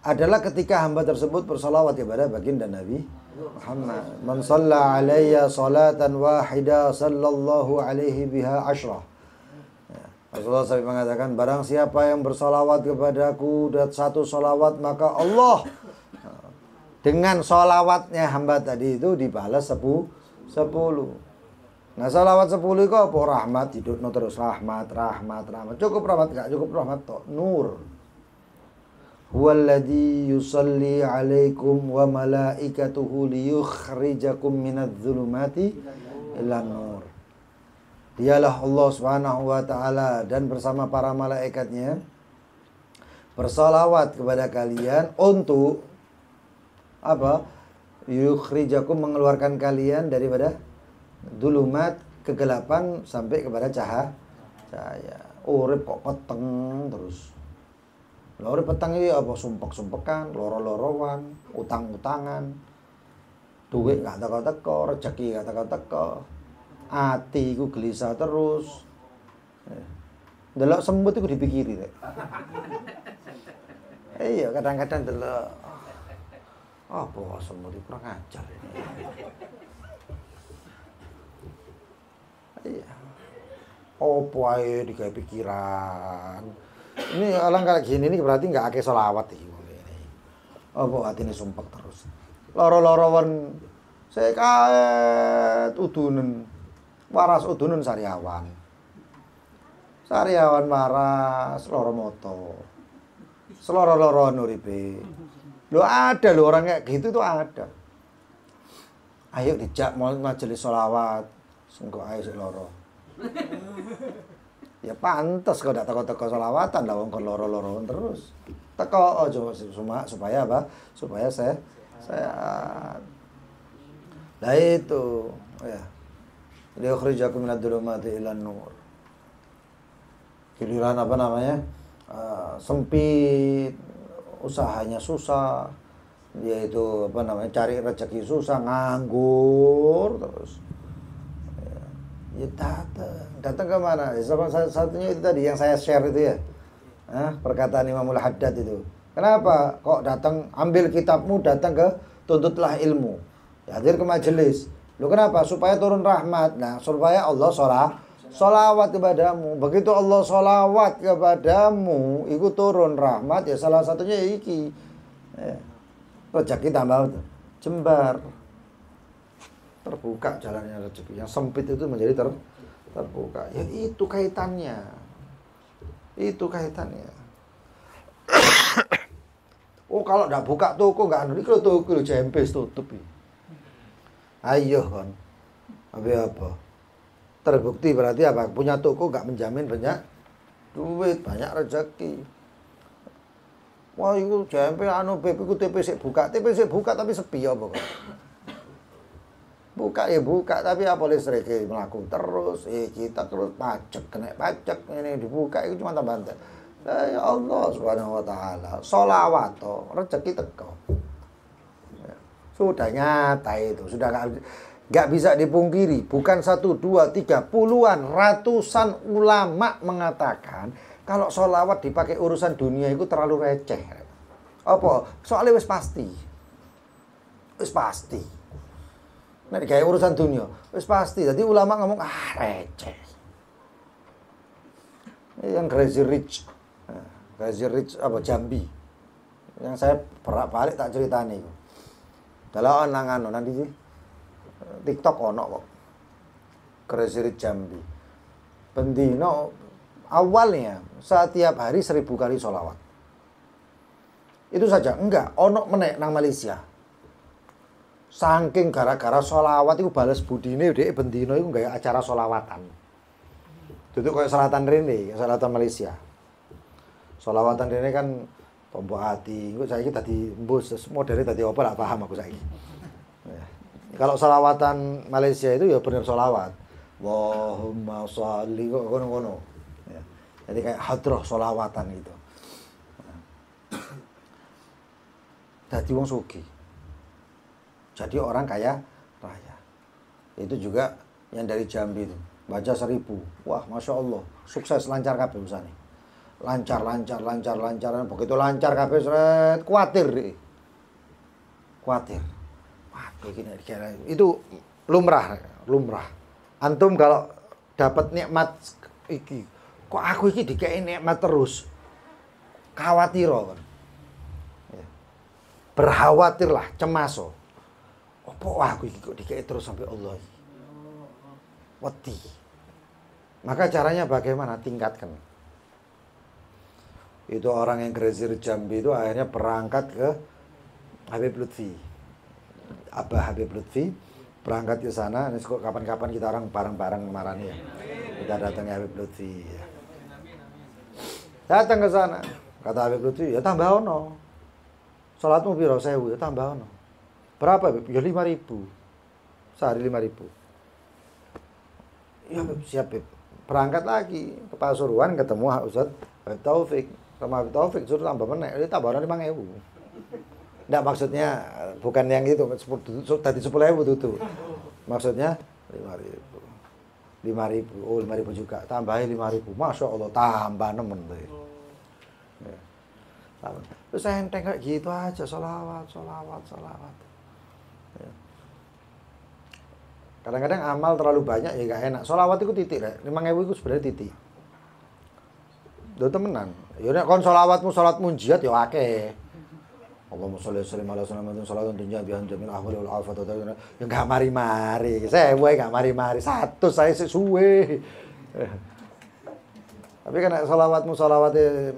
adalah ketika hamba tersebut bersolawat kepada baginda Nabi Muhammad. Man shalla alayya salatan wahida sallallahu alaihi biha asyra. Rasulullah SAW mengatakan, barang siapa yang bersolawat kepadaku dan satu solawat, maka Allah dengan solawatnya hamba tadi itu dibalas 10. Nah, solawat 10 itu apa? Rahmat, hidup terus rahmat. Cukup rahmat, gak cukup rahmat toh, nur. Huwallazi yusalli alaikum wa malaikatuhu liyukhrijakum minadh-dhulumati ilan nur. Dialah Allah Subhanahu wa ta'ala dan bersama para malaikatnya bersalawat kepada kalian untuk apa? Yukhrijakum, mengeluarkan kalian daripada dulumat, kegelapan, sampai kepada cahaya. Urip kok peteng terus. Urip peteng iki apa? Sumpek-sumpekan, loro-lorowan, utang-utangan. Duit gak teko-teko, rezeki gak teko-teko. Ati ku gelisah terus. Delok semut iku dipikiri rek. Iya, kadang-kadang delok apa semut iku kurang ajar ini. Iya. Opo ae digawe pikiran. Ini orang kayak gini ini berarti enggak akeh selawat iki. Apa atine sumpek terus. Loro-lorowan sekaet udunen. Waras udunun sariawan. Sariawan waras loro moto. Seloro-loro uripe. Lo ada lo orang kayak gitu tuh ada. Ayo dijak mau majelis sholawat, sengko ayo sik loro. Ya pantas kok ndak teko-teko sholawatan lah wong kon loro-loro terus. Teko aja supaya apa? Supaya saya Nah itu ya. Liukhrijakum minadh dhulumati ilan nur. Giliran apa namanya? Sempit, usahanya susah, yaitu apa namanya? Cari rezeki susah, nganggur terus. Ya datang ke mana? Salah satunya itu tadi yang saya share itu ya. Perkataan Imamul Haddad itu. Kenapa kok datang ambil kitabmu datang ke tuntutlah ilmu. Ya, hadir ke majelis. Lu kenapa? Supaya turun rahmat. Nah, supaya Allah sholawat kepadamu. Begitu Allah sholawat kepadamu, itu turun rahmat ya salah satunya iki. Rezeki tambah jembar. Terbuka jalannya rezeki. Yang sempit itu menjadi terbuka. Ya itu kaitannya. Itu kaitannya. Oh kalau nggak buka toko nggak anu iki toko lho jempes tutup. Ayo kan. Apa? Terbukti berarti apa? Punya toko nggak menjamin banyak duit, banyak rezeki. Wah itu jempe anu beb iku TP buka tapi sepi apa kok. Buka ya buka tapi apa listrik melaku terus kita terus kena pajak ini dibuka itu cuma tambahan. Ya Allah Subhanahu wa taala sholawat toh rezeki teko. Sudah nyata itu, sudah nggak bisa dipungkiri. Bukan 1, 2, 3, puluhan, ratusan ulama mengatakan kalau sholawat dipakai urusan dunia itu terlalu receh. Apa? Soalnya wis pasti. Nah, kayak urusan dunia, wis pasti. Jadi ulama ngomong receh. Yang Crazy Rich apa Jambi. Yang saya balik tak ceritani. Dalam anang nanti sih TikTok ono kok. Crazy Rich Jambi. Bendino awalnya setiap hari 1000 kali sholawat. Itu saja, enggak ono menek nang Malaysia. Saking gara-gara sholawat itu balas budine dhek bendino iku gawe acara sholawatan. Duduk kayak Selatan Malaysia. Sholawatan rene kan tombok hati. Engko saiki dadi mbus modele dadi apa lah paham aku saiki. Ya. Kalau sholawatan Malaysia itu ya bener sholawat. Allahumma sholli kok ngono-ngono. Ya. Jadi kayak hadrah sholawatan gitu. Dadi wong sugih. Jadi orang kaya raya. Itu juga yang dari Jambi itu. Baca 1000. Wah, Masya Allah. Sukses lancar kabeh usane. Lancar. Begitu lancar kabeh seret. Kuatir. Waduh, gini. Itu lumrah. Antum kalau dapat nikmat iki. Kok aku iki dikei nikmat terus? Khawatir kan. Berkhawatirlah, cemas. Wah aku ikut dikei terus sampai Allah. Wedi. Maka caranya bagaimana? Tingkatkan. Itu orang yang Crazy Rich Jambi itu akhirnya berangkat ke Habib Lutfi. Abah Habib Lutfi berangkat ke sana. Ini kapan-kapan kita orang bareng-bareng marani ya. Kita datang ke Habib Lutfi. Ya. Datang ke sana. Kata Habib Lutfi, ya tambah ono. Salatmu piro 1000, ya tambah ono. Berapa, Beb? Ya 5.000. Sehari 5.000. Ya, Beb, siap, Beb. Berangkat lagi ke Pasuruan ketemu Ustaz Habib Taufik. Sama Habib Taufik suruh tambah menek, dia tambah 5.000. Enggak maksudnya bukan yang itu, tadi 10.000 itu. Maksudnya 5.000. 5.000. Oh, 5.000 juga. Tambahin 5.000. Masya Allah, tambah nemen tuh. Ya. Terus saya enteng kayak gitu aja, sholawat. Ya. Kadang-kadang amal terlalu banyak ya gak enak. Sholawat itu titik rek. 5.000 itu sebenarnya titik. Lho temenan. Ya nek kon salatmu jihad ya akeh. Allahumma sholli ala sayyidina Muhammad dunya bihan jamil ahwali wal afat. Ya gak mari-mari. Saya gak mari-mari. 100 saya sik suwe. Tapi kan salawatmu salawatnya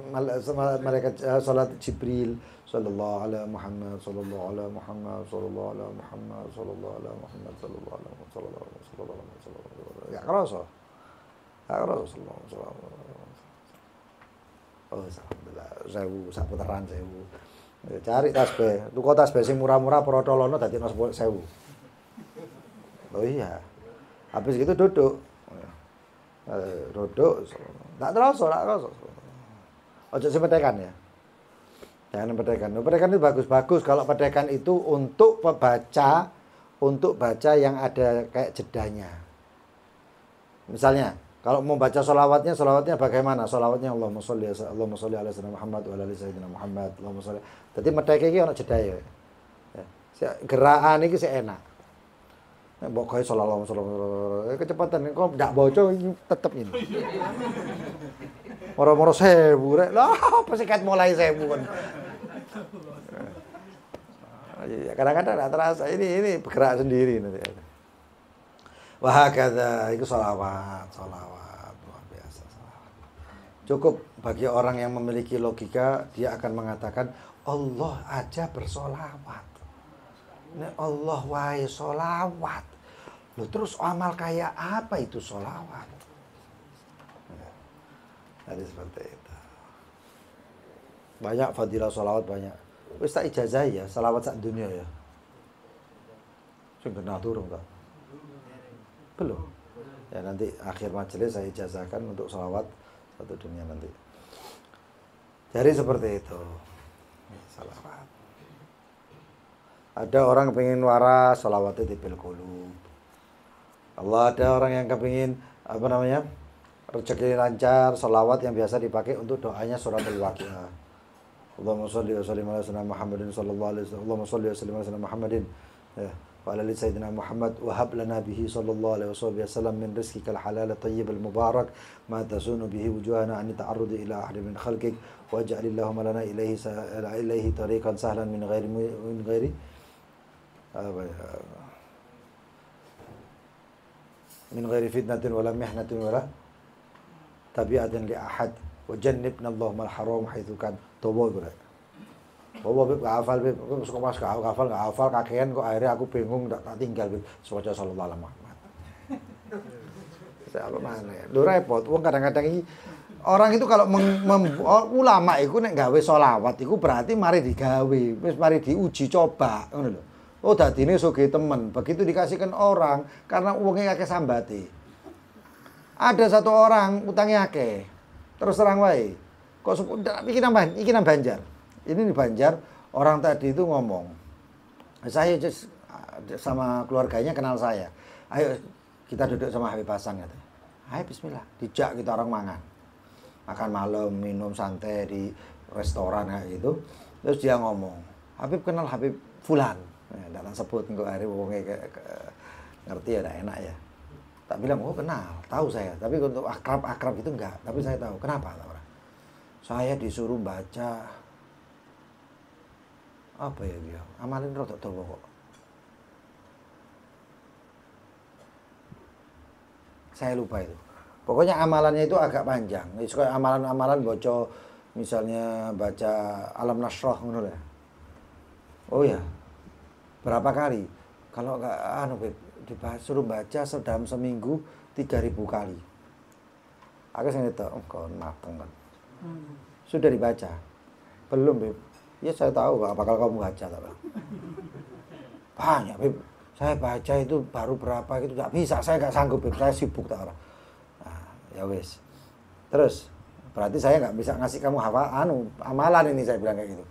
mereka salat Jibril sallallahu alaihi Muhammad sallallahu alaihi Muhammad sallallahu alaihi Muhammad sallallahu alaihi Muhammad sallallahu alaihi Muhammad ya kerasa. Ya kerasa sallallahu alaihi. Oh, alhamdulillah. Sak putaran 1000. Cari tasbih. Tuku tasbih sing murah-murah protolono dadi 10.000. Oh iya. Habis gitu duduk. Duduk. Tak terasa. Ojo sing pedekan ya. Jangan pedekan. Pedekan itu bagus-bagus kalau pedekan itu untuk baca yang ada kayak jedanya. Misalnya, kalau mau baca sholawatnya bagaimana? Sholawatnya Allahumma sholli ala sayyidina Muhammad wa ala ali sayyidina Muhammad. Allahumma sholli. Dadi medheke iki ana jedhae. Ya. Gerakan iki sik enak. Nek mbok gawe sholawat kecepatan kok ndak baca tetep ini. Moro-moro 1000 rek. Lah, apa sih kat mulai 1000 kan. Kadang-kadang enggak terasa ini bergerak sendiri nanti. Wah, kata itu sholawat luar biasa sholawat. Cukup bagi orang yang memiliki logika, dia akan mengatakan Allah aja bersolawat. Ini Allah wae solawat. Loh, terus amal kayak apa itu solawat? Jadi seperti itu. Banyak fadilah solawat banyak. Wis tak ijazah ya, solawat sak dunia ya. Sing kenal durung tak? Belum. Ya nanti akhir majelis saya ijazahkan untuk sholawat satu dunia nanti. Jadi seperti itu. Sholawat. Ada orang pengen waras, sholawatnya di qulub. Allah ada orang yang kepingin rezeki lancar, sholawat yang biasa dipakai untuk doanya suratul waqiah. Allahumma sholli wa sallim ala sayyidina Muhammadin sallallahu alaihi wasallam. Allahumma sholli wa sallim ala sayyidina Muhammadin. Ya. Wa ala sayyidina Muhammad wa hab lana bihi sallallahu alaihi wasallam min rizqikal halal tayyib al mubarak ma tasunu bihi wujuhana an ta'arrud ila ahad min khalqik waj'al Allahumma lana ilayhi tariqan sahlan min ghairi fitnatin wala mihnatin wala tabi'atin li ahad wa jannibna Allahumma al haram haitsu kan tobo iku. Bawa beb gak hafal beb, aku suka mas gak hafal kakean kok akhirnya aku bingung tak tinggal beb. Sewaja sallallahu alaihi Muhammad. Saya apa mana ya? Lu repot. Wong kadang-kadang iki orang itu kalau ulama iku nek gawe selawat iku berarti mari digawe, wis mari diuji coba ngono lho. Oh dadine sugih temen, begitu dikasihkan orang karena uangnya akeh sambate. Ada satu orang utangnya akeh. Terus terang wae. Kok iki nang Banjar. Ini di Banjar, orang tadi itu ngomong, saya sama keluarganya kenal saya. Ayo kita duduk sama Habib Hasan katanya. Ayo bismillah, dijak kita orang makan malam, minum santai di restoran kayak gitu. Terus dia ngomong, Habib kenal Habib Fulan. Tidak sebut kok hari wongnya ngerti ya, tidak enak ya. Tak bilang, oh kenal, tahu saya. Tapi untuk akrab itu enggak. Tapi saya tahu. Kenapa? Saya disuruh baca apa ya dia? Amalin rotok dawa kok. Saya lupa itu. Pokoknya amalannya itu agak panjang. Itu kayak amalan-amalan baca misalnya baca Alam Nasrah ngono ya. Oh ya. Berapa kali? Kalau enggak disuruh baca dalam seminggu 3.000 kali. Aku sing itu, kon mateng kan. Sudah dibaca? Belum, Beb. Ya saya tahu Pak, bakal kamu baca tak Pak? Banyak Beb, saya baca itu baru berapa gitu, nggak bisa, saya nggak sanggup Beb, saya sibuk tak orang. Nah, ya wes. Terus, berarti saya nggak bisa ngasih kamu amalan ini, saya bilang kayak gitu.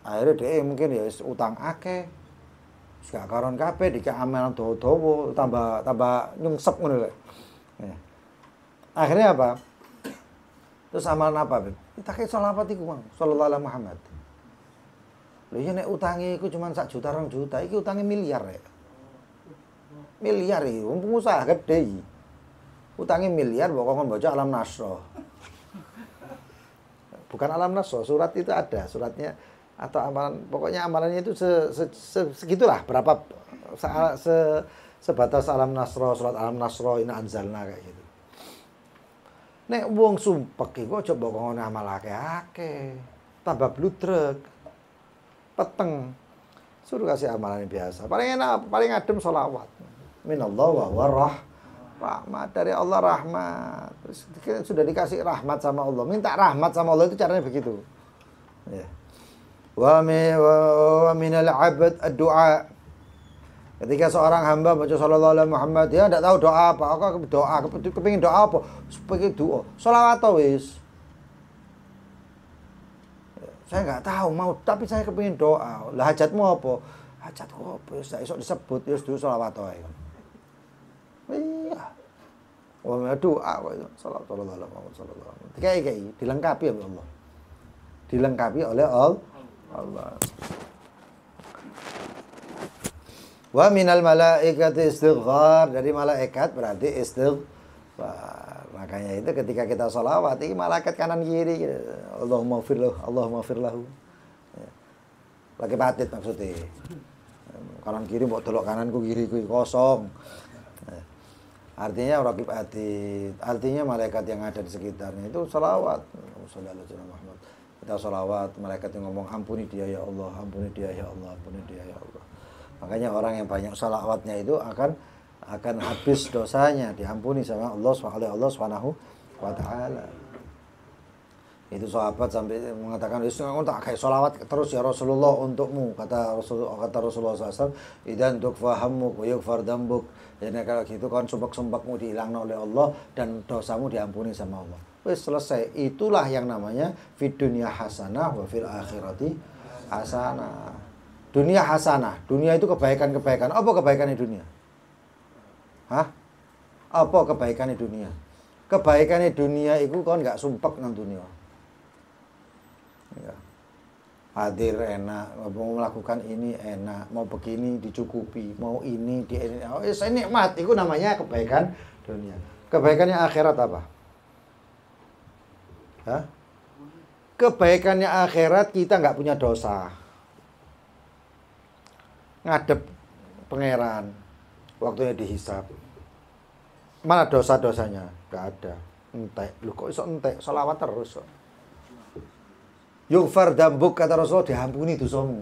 Akhirnya dia mungkin ya utang akeh, gak karon kabeh dikek amalan dawa-dawa, tambah nyungsep ngono lho. Akhirnya apa? Terus amalan apa, Beb? Kita kayak sholawat iku, Bang. Sallallahu alaihi Muhammad. Lho ya nek utange iku cuma 1 juta 2 juta, iki utange miliar ya. Miliar iki, wong pengusaha gede iki. Utange miliar mbok kon baca Alam Nasrah. Bukan Alam Nasrah, surat itu ada, suratnya atau amalan, pokoknya amalannya itu segitulah, berapa sebatas Alam Nasrah, surat Alam Nasrah, Inna Anzalna kayak gitu. Nek wong sumpek iku aja mbok ngono amal akeh-akeh. Tambah bludrek. Peteng. Suruh kasih amalan biasa. Paling enak, paling adem sholawat. Minallah wa huwa rahmat. Dari Allah rahmat. Terus sudah dikasih rahmat sama Allah. Minta rahmat sama Allah itu caranya begitu. Ya. Wa minal abad ad-du'a. Ketika seorang hamba baca sallallahu alaihi Muhammad, dia tidak tahu doa apa. Aku doa, kepingin doa apa? Kepingin doa. Sholawat wis. Saya nggak tahu mau, tapi saya kepingin doa. Lah hajatmu apa? Hajatku apa? Ya esok disebut, ya dulu sholawat wae. Iya. Wah, doa wae. Sallallahu alaihi wasallam. Kayak dilengkapi oleh Allah. Dilengkapi oleh Allah. Wa minal malaikati istighfar. Dari malaikat berarti istighfar. Makanya itu ketika kita sholawat, ini malaikat kanan kiri. Allahumma firlahu, Allahumma firlahu. Lagi patit maksudnya. Kanan kiri mbok delok kananku kiriku kosong. Artinya raqib atid. Artinya malaikat yang ada di sekitarnya itu sholawat. Muhammad. Kita sholawat, malaikat yang ngomong ampuni dia ya Allah, ampuni dia ya Allah, ampuni dia ya Allah. Makanya orang yang banyak sholawatnya itu akan habis dosanya, diampuni sama Allah Subhanahu wa taala. Itu sahabat sampai mengatakan, "Tak kayak sholawat terus ya Rasulullah untukmu," kata Rasulullah SAW, "Idan tukfa hammuk wa yughfar dambuk." Jadi kalau gitu kan sumpek-sumpekmu dihilangkan oleh Allah dan dosamu diampuni sama Allah. Wis selesai. Itulah yang namanya fid dunya hasanah wa fil akhirati hasanah. Dunia hasanah. Dunia itu kebaikan-kebaikan. Apa kebaikan di dunia? Hah? Apa kebaikan di dunia? Kebaikan di dunia itu kan nggak sumpek nang dunia. Ya. Hadir enak, mau melakukan ini enak, mau begini dicukupi, mau ini saya nikmat. Itu namanya kebaikan dunia. Kebaikannya akhirat apa? Hah? Kebaikannya akhirat kita nggak punya dosa. Ngadep pangeran, waktunya dihisab. Mana dosa-dosanya? Nggak ada. Entek. Lu kok iso entek? Sholawat terus. Yughfar dambuk, kata Rasulullah, diampuni dosamu.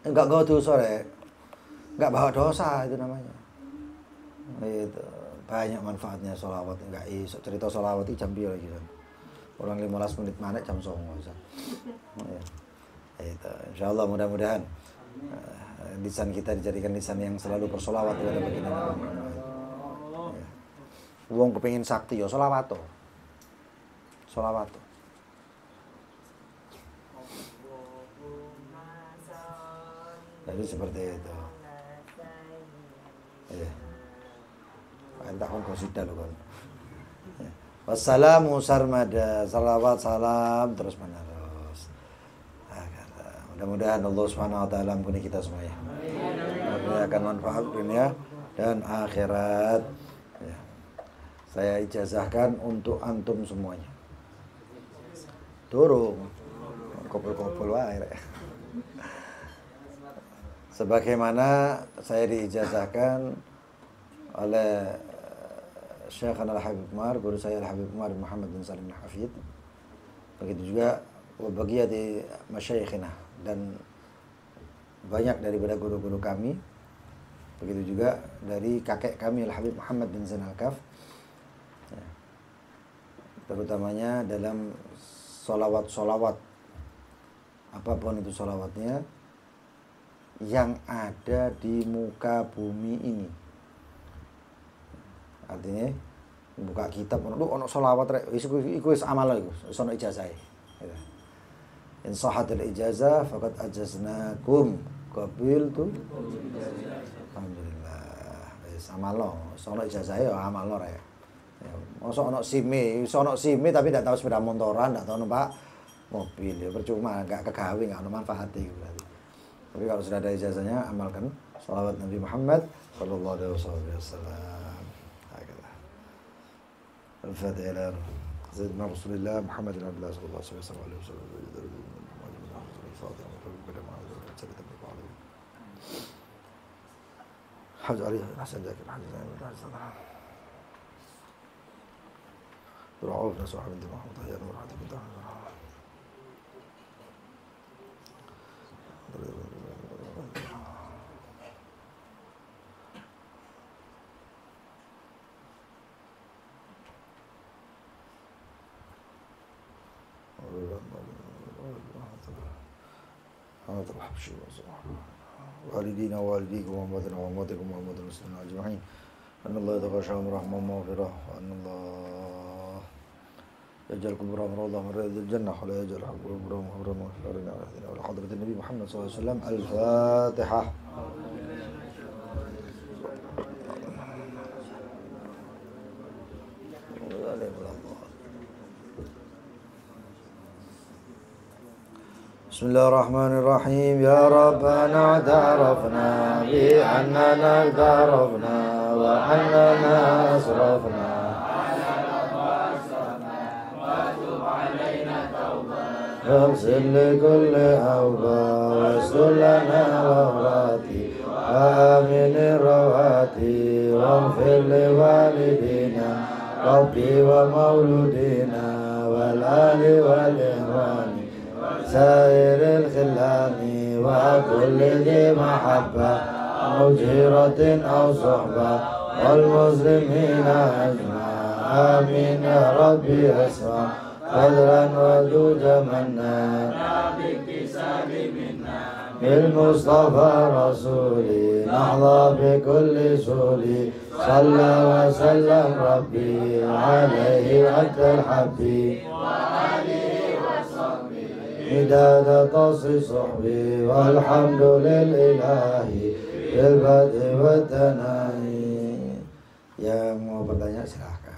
Enggak dosa, Rek. Enggak bawa dosa itu namanya. Itu banyak manfaatnya sholawat. Enggak iso cerita sholawat itu jam biar lagi. Orang 15 menit mana jam 09.00. Ya. Itu insyaallah mudah-mudahan lisan kita dijadikan lisan yang selalu bersolawat kepada baginda Nabi Muhammad. Wong kepengin sakti ya sholawat to. Sholawat to. Jadi seperti itu. Ya. Entah kon qasidah lho kon. Wassalamu sarmada. Salawat salam terus menerus. Mudah-mudahan Allah Subhanahu wa taala ampuni kita semuanya. Mudah-mudahan akan manfaat dunia dan akhirat. Ya. Saya ijazahkan untuk antum semuanya. Turun. Kopel-kopel wae. Sebagaimana saya diijazahkan oleh Syekh Al-Habib Umar, guru saya Al-Habib Umar Muhammad bin Salim Al-Hafid. Begitu juga bagi di masyayikhina dan banyak daripada guru-guru kami. Begitu juga dari kakek kami Al-Habib Muhammad bin Zain Al-Kaf. Ya. Terutamanya dalam solawat-solawat. Apapun itu solawatnya yang ada di muka bumi ini. Artinya buka kitab ono solawat rek iku wis amal iku sono ijazah. Ya. In sahatul ijazah faqad ajaznakum qabiltu. Alhamdulillah. Wis amalno, sono ijazah ya amalno rek. Ya, mosok ono SIM-e, iso ono SIM-e tapi ndak tahu sepeda motoran, ndak tahu numpak mobil, ya percuma, enggak kegawe, enggak ada manfaatnya berarti. Tapi kalau sudah ada ijazahnya, amalkan shalawat Nabi Muhammad sallallahu alaihi wasallam. Al-Fatihah ila Sayyidina Rasulullah Muhammad bin Abdullah sallallahu alaihi wasallam. Alhamdulillah, Hasan Zakir, Hasan Zakir. Rauf Nasuh binti Muhammad Hayyan wa Rahati binti هذا الحبشي والدينا ووالديكم وأمواتنا وأمواتكم وأموات المسلمين أجمعين أن الله يتغشاهم رحمة ومغفرة وأن الله يجعل قبورهم روضة من رياض الجنة ولا يجعل قبورهم قبرا مغفرا على حضرة النبي محمد صلى الله عليه وسلم. الفاتحة. بسم الله الرحمن الرحيم. يا ربنا اعترفنا بأننا اقترفنا وأننا أسرفنا وتب علينا توبة واغفر لكل أوبة واستر لنا وأوراتي وآمن الرواتي واغفر لوالدينا ربي ومولودينا والآل والإخوان سائر الخلان وكل ذي محبة أو جيرة أو صحبة والمسلمين أجمع آمين يا ربي اسمع فضلا وجود منا باكتساب منا بالمصطفى رسولي نحظى بكل سولي صلى وسلم ربي عليه أنت الحبي مداد طاس صحبي والحمد لله بالبدء والثناء. Yang mau bertanya silahkan.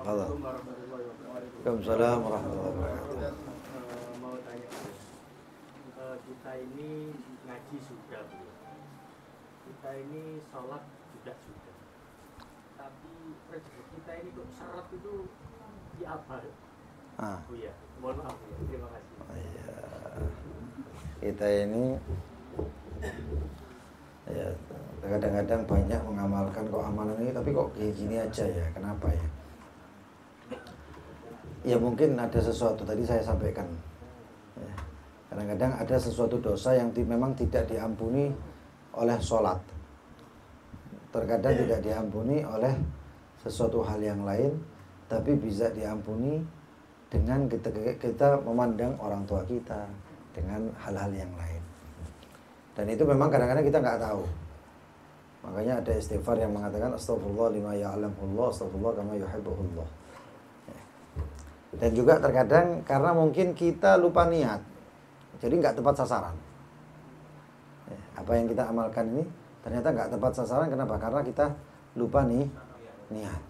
Waalaikumsalam warahmatullahi wabarakatuh. Mau tanya, kita ini ngaji sudah, kita ini sholat juga sudah, tapi rezeki kita ini kok syarat itu di apa? Bu ya, mohon maaf ya, terima kasih. Iya. Kita ini ya kadang-kadang banyak mengamalkan kok amalan ini, tapi kok kayak gini aja ya, kenapa ya? Ya mungkin ada sesuatu, tadi saya sampaikan ya, kadang-kadang ada sesuatu dosa yang memang tidak diampuni oleh sholat, terkadang tidak diampuni oleh sesuatu hal yang lain, tapi bisa diampuni dengan kita memandang orang tua kita dengan hal-hal yang lain. Dan itu memang kadang-kadang kita nggak tahu. Makanya ada istighfar yang mengatakan astagfirullah lima ya'lamullah, astagfirullah kama yuhibbuhullah. Dan juga terkadang karena mungkin kita lupa niat, jadi nggak tepat sasaran. Apa yang kita amalkan ini ternyata nggak tepat sasaran. Kenapa? Karena kita lupa nih niat.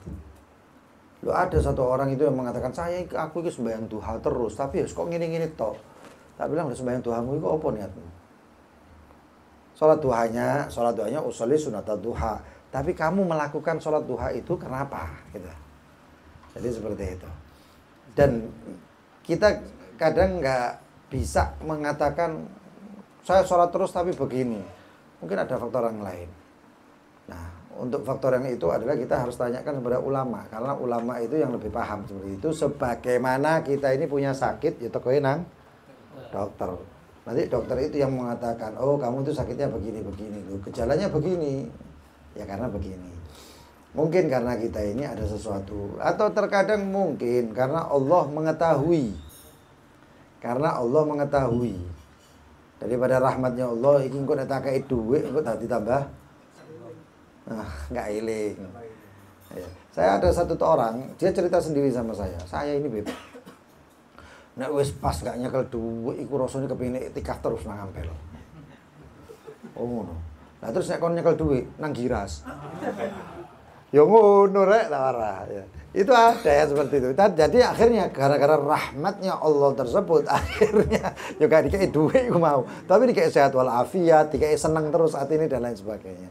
Lu ada satu orang itu yang mengatakan, aku ini sembahyang duha terus, tapi kok gini-gini toh. Tak bilang, sembahyang duhamu itu apa niatmu? Sholat duhanya usolli sunat duha. Tapi kamu melakukan sholat duha itu kenapa? Gitu. Jadi seperti itu. Dan kita kadang nggak bisa mengatakan saya sholat terus tapi begini. Mungkin ada faktor yang lain. Nah, untuk faktor yang itu adalah kita harus tanyakan kepada ulama, karena ulama itu yang lebih paham seperti itu. Sebagaimana kita ini punya sakit, ya tokoe nang dokter. Nanti dokter itu yang mengatakan, oh kamu itu sakitnya begini-begini, gejalanya begini, ya karena begini. Mungkin karena kita ini ada sesuatu, atau terkadang mungkin karena Allah mengetahui. Karena Allah mengetahui. Daripada rahmatnya Allah, iki engko nek tak kei dhuwit engko dadi tambah enggak eling. Ya. Saya ada satu orang, dia cerita sendiri sama saya. Saya ini beb. Nek wis pas gak nyekel dhuwit iku rasane kepengin itikaf terus nang ampel. Oh ngono. Lah terus nek kon nyekel dhuwit nang giras. Ya ngono rek ta ora ya. Itu ada ya seperti itu. Jadi akhirnya gara-gara rahmatnya Allah tersebut akhirnya juga dikasih duit aku mau. Tapi dikasih sehat walafiat, dikasih senang terus saat ini dan lain sebagainya.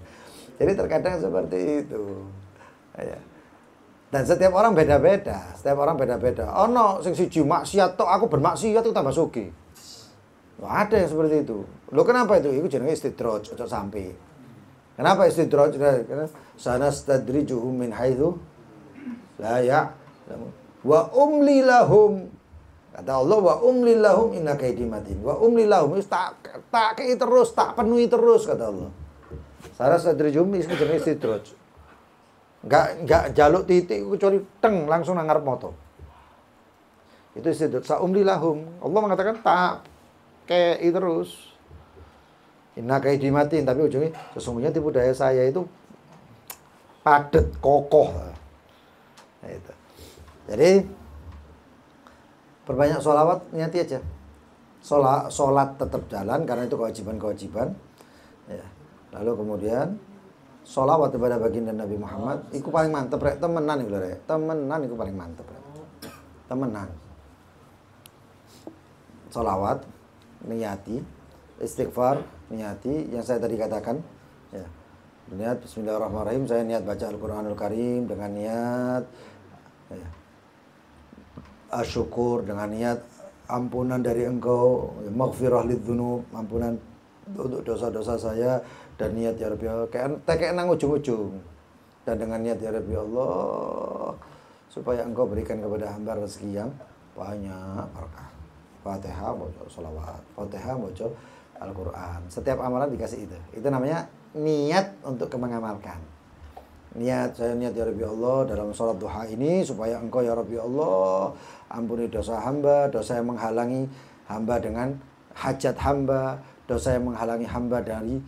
Jadi terkadang seperti itu. Ya. Dan setiap orang beda-beda, setiap orang beda-beda. Oh no, sing siji maksiat tok aku bermaksiat itu tambah sugih. Loh, ada yang seperti itu. Loh kenapa itu? Itu jenenge istidraj, ojo sampai. Kenapa istidraj? Karena sanastadrijuhum min haitsu la ya'lamun. Wa umli lahum. Kata Allah wa umli lahum inna kaidi matin. Wa umli lahum tak kei terus, tak penuhi terus kata Allah. Sanastadrijuhum itu jenenge istidraj. Enggak jaluk titik kecuali teng langsung nang ngarep moto. Itu istidraj. Sa umli lahum. Allah mengatakan tak kei terus. Inna kaidi matin, tapi ujungnya sesungguhnya tipu daya saya itu padat, kokoh. Nah, itu. Jadi perbanyak sholawat, niati aja. Sholat tetap jalan karena itu kewajiban-kewajiban. Ya. Lalu kemudian sholawat kepada baginda Nabi Muhammad, itu paling mantep rek, temenan itu rek. Temenan itu paling mantep rek. Temenan. Sholawat, niati, istighfar, niati yang saya tadi katakan. Ya. Niat bismillahirrahmanirrahim, saya niat baca Al-Qur'anul Karim dengan niat ya, syukur, dengan niat ampunan dari engkau, maghfirah lidzunub, ampunan untuk dosa-dosa saya, dan niat ya Rabbi Allah kayak nang ujung-ujung, dan dengan niat ya Rabbi Allah supaya engkau berikan kepada hamba rezeki yang banyak berkah. Fatihah baca sholawat, Fatihah baca Al-Quran. Setiap amalan dikasih itu. Itu namanya niat untuk mengamalkan. Niat, saya niat ya Rabbi Allah dalam sholat duha ini supaya engkau ya Rabbi Allah ampuni dosa hamba, dosa yang menghalangi hamba dengan hajat hamba, dosa yang menghalangi hamba dari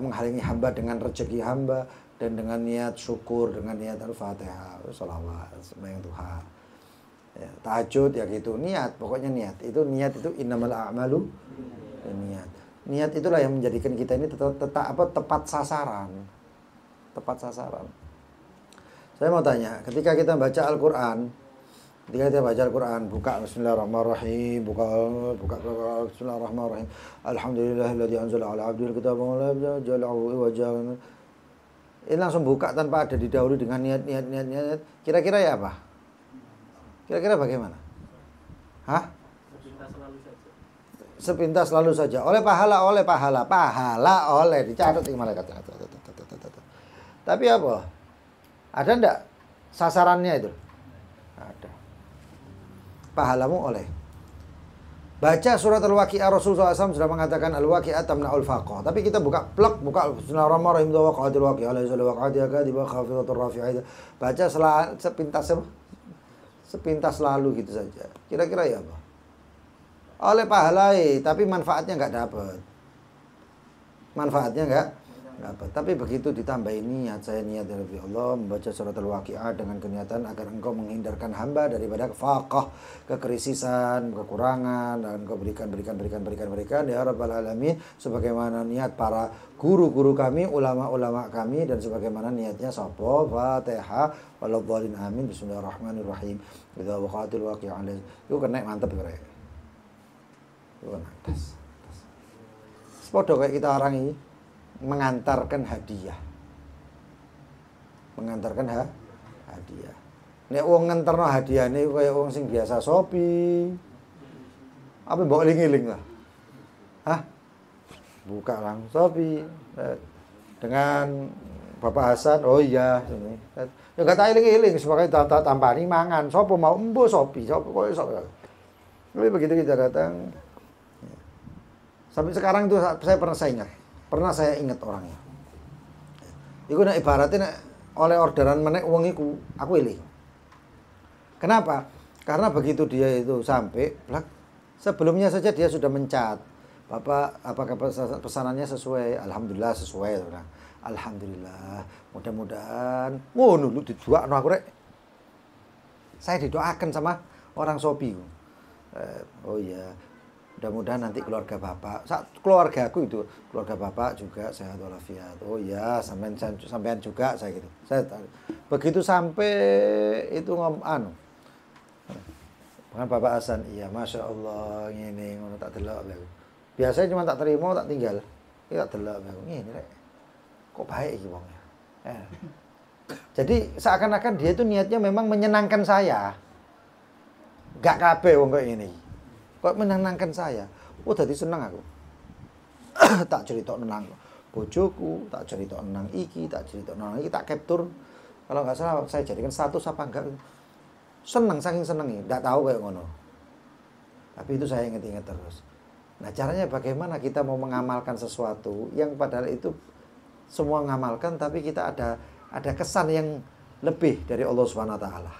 menghalangi hamba dengan rezeki hamba, dan dengan niat syukur, dengan niat Al-Fatihah, sholawat, sembahyang duha. Ya, tahajud ya gitu, niat, pokoknya niat. Itu niat itu innamal a'malu niat. Niat itulah yang menjadikan kita ini tepat sasaran. Tepat sasaran. Saya mau tanya, ketika kita baca Al-Qur'an, buka bismillahirrahmanirrahim, buka bismillahirrahmanirrahim. Alhamdulillahilladzi anzala 'ala 'abdihil kitaba wa lam yaj'alhu iwajan. Ini langsung buka tanpa ada didahului dengan niat. Kira-kira ya apa? Kira-kira bagaimana? Hah? Sepintas lalu saja. Oleh pahala, dicatat di malaikat. Tapi apa? Ada enggak sasarannya itu? Ada. Pahalamu oleh. Baca surat Al-Waqi'ah, Rasulullah SAW sudah mengatakan Al-Waqi'ah tamna'ul faqah. Tapi kita buka bismillahirrahmanirrahim, waqa'atil waqi'ah, laisa liwaqa'atiha kadhibah khafidatur rafi'ah. Baca sepintas lalu gitu saja. Kira-kira ya apa? Oleh pahalai, tapi manfaatnya nggak dapat. Tapi begitu ditambahin niat, saya niat ya Rabbi Allah membaca surat Al-Waqi'ah dengan keniatan agar engkau menghindarkan hamba daripada faqah, kekrisisan, kekurangan, dan engkau berikan ya Rabbal Alamin, sebagaimana niat para guru-guru kami, ulama-ulama kami, dan sebagaimana niatnya sapa. Fatihah waladhdallin amin, bismillahirrahmanirrahim, idza waqa'atil waqi'ah. Itu kena mantep rek. Itu kan atas. Sepodo kayak kita orang ini mengantarkan hadiah. Hadiah. Nek wong ngenterno hadiahne kaya wong sing biasa sopi. Apa mbok eling-eling lah. Hah? Buka langsung sopi dengan Bapak Hasan. Oh iya, ini. Ya gak tak eling-eling sebagai tampani mangan. Sopo mau embo sopi, sopo koyo sopo. Tapi begitu kita datang, sampai sekarang itu pernah saya ingat orangnya. Iku nek ibaratnya oleh orderan menek wong iku, aku eling. Kenapa? Karena begitu dia itu sampai, sebelumnya saja dia sudah mencat. Bapak, apakah pesanannya sesuai? Alhamdulillah sesuai. Alhamdulillah. Mudah-mudahan ngono lu didoakno aku rek. Saya didoakan sama orang Sopi. Oh iya. Mudah-mudahan nanti keluarga bapak, keluargaku itu, keluarga bapak juga sehat walafiat. Oh iya, sampean juga saya gitu. Begitu sampai itu dengan Bapak Hasan, iya Masya Allah ngene ngono tak delok aku. Biasanya cuma tak terima tak tinggal. Iki tak delok aku ngene rek. Kok baik iki wong ya. Jadi seakan-akan dia itu niatnya memang menyenangkan saya. Gak kabeh wong kok ngene iki. Kok menyenangkan saya. Oh dadi seneng aku. Tak cerita nang bojoku, tak cerita nang iki, tak cerita nang iki, tak capture. Kalau nggak salah saya jadikan status apa enggak. Seneng, saking senengnya, nggak tahu kayak ngono. Tapi itu saya inget-inget terus. Nah caranya bagaimana kita mau mengamalkan sesuatu yang padahal itu semua mengamalkan, tapi kita ada kesan yang lebih dari Allah Subhanahu Wa Taala.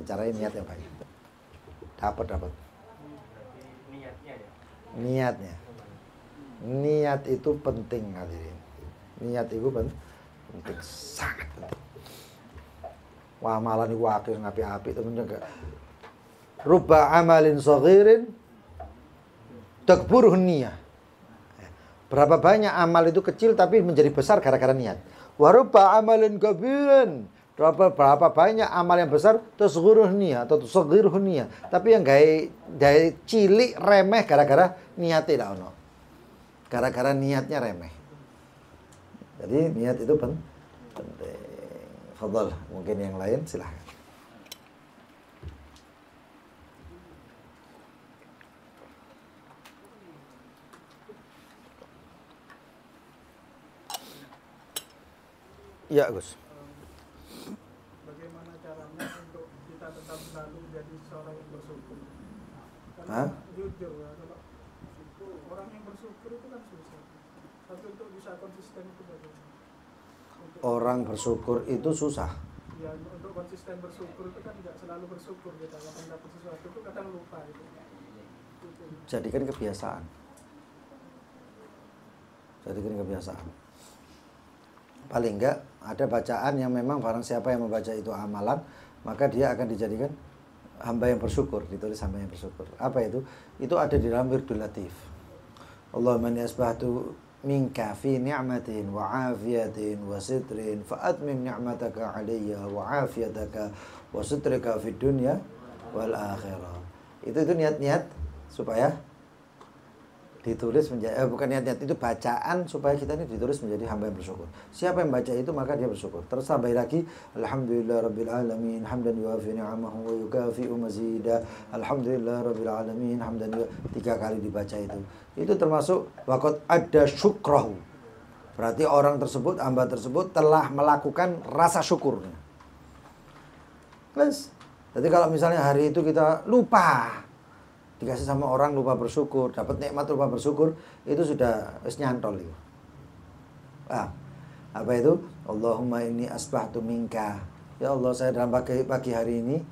Caranya niat yang baik. Dapat. Niatnya ya. Niatnya. Niat itu penting hadirin. Niat itu penting, sangat penting. Wah malah niku akeh ngapi-api temen enggak. Rubba amalin saghirin takburuhun niyah. Berapa banyak amal itu kecil tapi menjadi besar gara-gara niat. Wa rubba amalin kabirin. Berapa banyak amal yang besar tasghiruhun niyah atau tasghiruhun niyah. Tapi yang gawe cilik remeh gara-gara niate ndak ono. Gara-gara niatnya remeh. Jadi niat itu penting. Fadhal, mungkin yang lain silahkan. Ya, Gus. Bagaimana caranya untuk kita tetap selalu jadi seorang yang bersyukur? Hah? Karena jujur ya, kalau orang yang bersyukur itu kan susah. Tapi untuk bisa konsisten itu bagaimana? Orang bersyukur itu susah. Ya, untuk konsisten bersyukur itu kan tidak selalu bersyukur kita. Kalau dapat sesuatu itu kadang lupa gitu. Jadikan kebiasaan. Paling enggak ada bacaan yang memang barang siapa yang membaca itu amalan, maka dia akan dijadikan hamba yang bersyukur, ditulis hamba yang bersyukur. Apa itu? Itu ada di dalam wirdul latif. Allahumma inni asbahtu minka fi ni'matin wa afiyatin wa sitrin fa atmim ni'mataka alayya wa afiyataka wa sitrika fid dunya wal akhirah. Itu niat-niat supaya ditulis menjadi bukan niat-niat, itu bacaan supaya kita ini ditulis menjadi hamba yang bersyukur. Siapa yang baca itu maka dia bersyukur. Terus tambah lagi alhamdulillah rabbil alamin hamdan yuafi ni'amahu wa yukafi'u mazida. Alhamdulillah rabbil alamin hamdan 3 kali dibaca itu. Itu termasuk waqad ada syukrahu. Berarti orang tersebut, hamba tersebut telah melakukan rasa syukurnya. Terus jadi kalau misalnya hari itu kita lupa dikasih sama orang lupa bersyukur, dapat nikmat lupa bersyukur, itu sudah nyantol itu. Apa itu? Allahumma inni asbahtu minka. Ya Allah, saya dalam pagi hari ini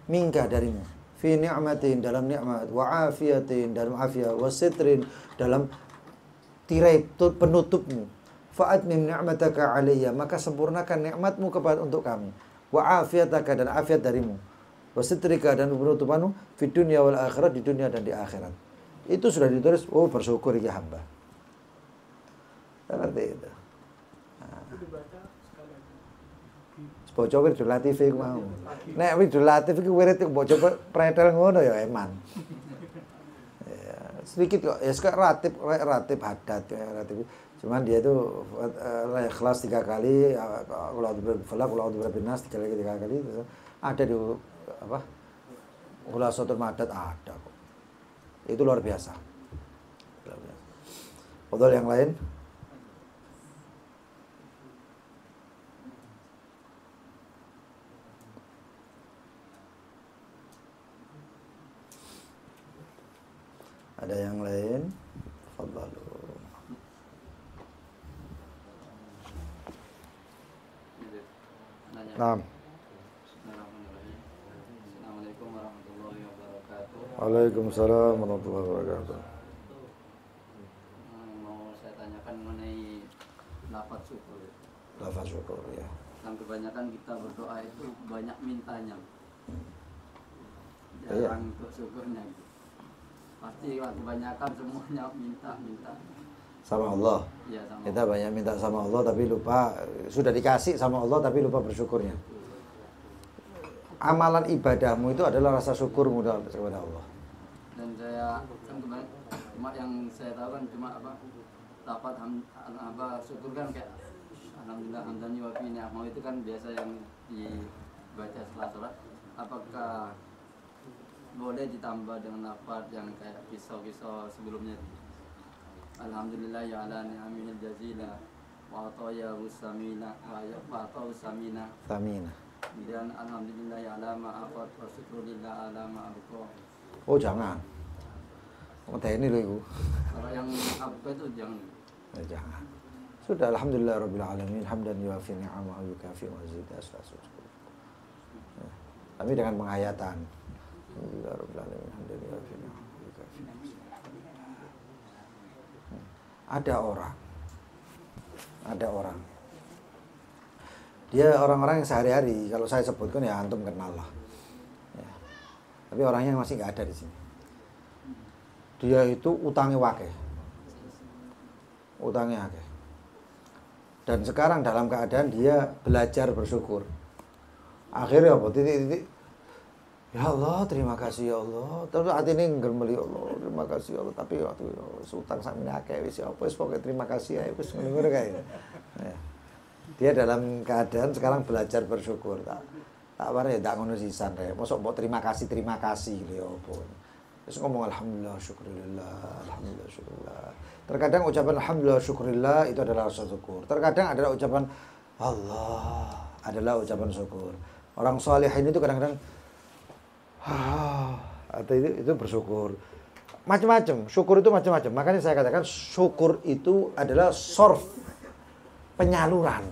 minka darimu. Fi ni'matin, dalam nikmat, wa afiyatin, dalam afiat, wa sitrin, dalam tirai penutupmu. Fa'atmim ni'mataka alayya, maka sempurnakan nikmatmu untuk kami. Wa afiyataka, dan afiat darimu. Wasitrika, dan penutupanmu di dunia wal akhirat, di dunia dan di akhirat. Itu sudah ditulis, oh bersyukur ya hamba. Seperti itu. Itu dibaca sekali lagi. Bocah Wirdul Latif iku mau. Nek Wirdul Latif iku wirid bocah pretel ngono ya eman. Ya, sedikit kok. Ya sekarang ratib hadat ya ratib. Cuman dia itu ikhlas 3 kali, qul a'udzu birabbil falaq, qul a'udzu birabbin nas 3 kali. Ada di apa? Khulasatul Madad ada kok. Itu luar biasa. Betul yang lain? Ada yang lain? Fadhalu. Naam. Assalamualaikum warahmatullahi wabarakatuh. Waalaikumsalam warahmatullahi wabarakatuh. Mau saya tanyakan mengenai lafaz syukur. Lafaz syukur ya. Yang kebanyakan kita berdoa itu banyak mintanya. Iya. Jarang untuk syukurnya. Pasti kebanyakan semuanya minta. sama Allah. Ya, sama Kita banyak minta sama Allah tapi lupa, sudah dikasih sama Allah tapi lupa bersyukurnya. Amalan ibadahmu itu adalah rasa syukurmu kepada Allah. Dan saya kan kemarin cuma yang saya tahu kan cuma apa dapat syukur kan kayak alhamdulillah hamdan wa fi ni'mah itu kan biasa yang dibaca setelah sholat. Apakah boleh ditambah dengan lafaz yang kayak kisah-kisah sebelumnya? Alhamdulillah ya ala ni'amil jazila wa ataya usamina wa atau samina. Kemudian alhamdulillah ya ala ma afat wa syukrulillah ala ma abqa. Oh jangan. Ini loh ibu. Kalau yang apa itu jangan. Ya, jangan. Sudah alhamdulillah rabbil alamin hamdan yuafi ni'amahu yukafi mazida asrasul. Tapi dengan penghayatan. Alhamdulillah rabbil alamin hamdan yuafi ni'amahu yukafi mazida. Ada orang. Dia orang-orang yang sehari-hari, kalau saya sebutkan ya antum kenal lah. Ya. Tapi orangnya masih nggak ada di sini. Dia itu utangnya wakeh. Dan sekarang dalam keadaan dia belajar bersyukur. Akhirnya apa? Titik-titik. Ya Allah, terima kasih ya Allah. Terus hati ini ngermeli ya Allah, terima kasih ya Allah. Tapi waktu utang sakmene akeh wis apa wis pokoke terima kasih ya wis ngono kae. Ya. Dia dalam keadaan sekarang belajar bersyukur. Tak ware ndak ngono sisan rek. Mosok mbok terima kasih lho apa. Terus ngomong alhamdulillah syukurillah, alhamdulillah syukurillah. Terkadang ucapan alhamdulillah syukurillah itu adalah rasa syukur. Terkadang adalah ucapan Allah adalah ucapan syukur. Orang salihin itu kadang-kadang atau itu bersyukur. Macam-macam, syukur itu macam-macam. Makanya saya katakan syukur itu adalah sorf, penyaluran.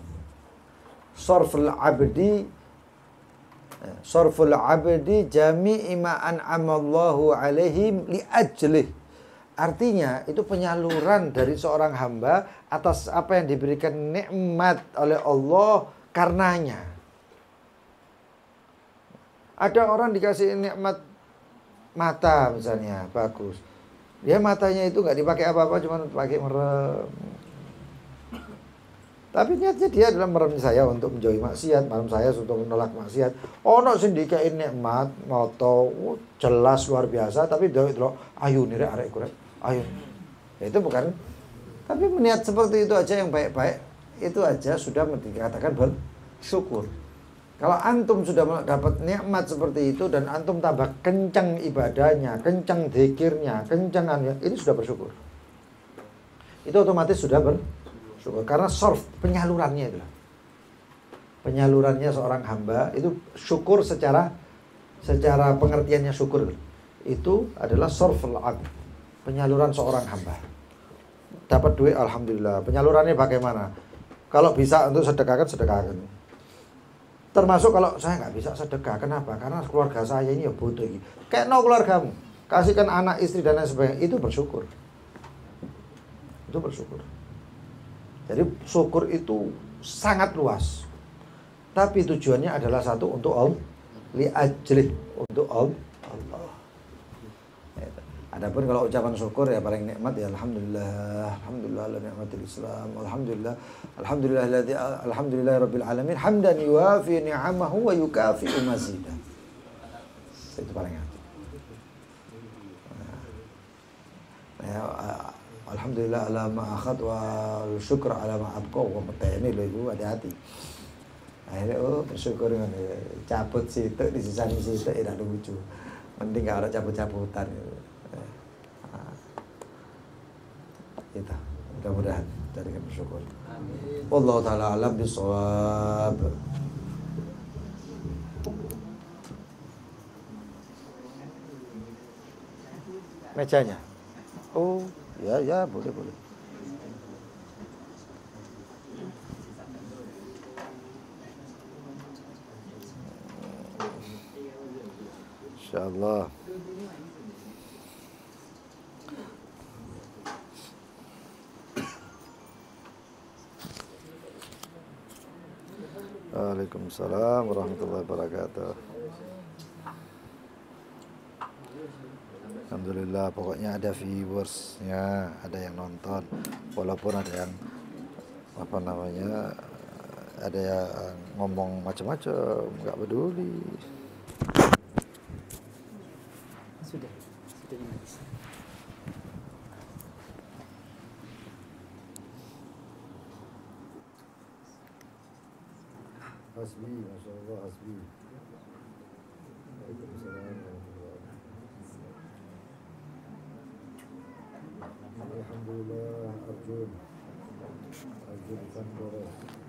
Sorful abdi jami'i ma an'amallahu alaihim li ajlih. Artinya itu penyaluran dari seorang hamba atas apa yang diberikan nikmat oleh Allah karenanya. Ada orang dikasih nikmat mata misalnya, bagus. Dia matanya itu nggak dipakai apa-apa, cuma pakai merem. Tapi niatnya dia adalah merem saya untuk menjauhi maksiat, merem saya untuk menolak maksiat. Ono sing dikei nikmat, moto jelas luar biasa, tapi delok ayu nih arek kurek, ayu. Ya, itu bukan. Tapi niat seperti itu aja yang baik-baik, itu aja sudah dikatakan bersyukur. Kalau antum sudah dapat nikmat seperti itu dan antum tambah kencang ibadahnya, kencang zikirnya, kencangannya, ini sudah bersyukur. Itu otomatis sudah bersyukur karena sorf penyalurannya itu. Penyalurannya seorang hamba itu syukur secara pengertiannya syukur. Itu adalah sorful abd. Penyaluran seorang hamba. Dapat duit alhamdulillah. Penyalurannya bagaimana? Kalau bisa untuk sedekahkan. Termasuk kalau saya nggak bisa sedekah, kenapa? Karena keluarga saya ini ya butuh ini. Kayak keluargamu, kasihkan anak, istri dan lain sebagainya, itu bersyukur. Itu bersyukur. Jadi syukur itu sangat luas. Tapi tujuannya adalah satu untuk Allah, li ajlih, untuk Allah. Adapun kalau ucapan syukur ya paling nikmat ya alhamdulillah ala ni'matil Islam, alhamdulillah rabbil alamin hamdan yuwafi ni'amahu wa yukafi'u mazida. Itu paling enak. Ya, alhamdulillah ala ma akhad wa syukur ala ma abqa wa ini lho Ibu, hati-hati. Akhirnya bersyukur dengan cabut situ di sisa situ tidak lucu. Mending gak ada cabut-cabutan gitu. Kita mudah-mudahan jadikan bersyukur. Amin. Wallahu taala alam bisawab. Mejanya. Oh, ya boleh. Insyaallah. Waalaikumsalam warahmatullahi wabarakatuh. Alhamdulillah, pokoknya ada viewersnya, ada yang nonton, walaupun ada yang apa namanya, ada yang ngomong macam-macam, nggak peduli. Sudah Imas. Hasbi, masya Allah, hasbi. Waalaikumsalam warahmatullahi wabarakatuh. Alhamdulillah, Arjun kan beres.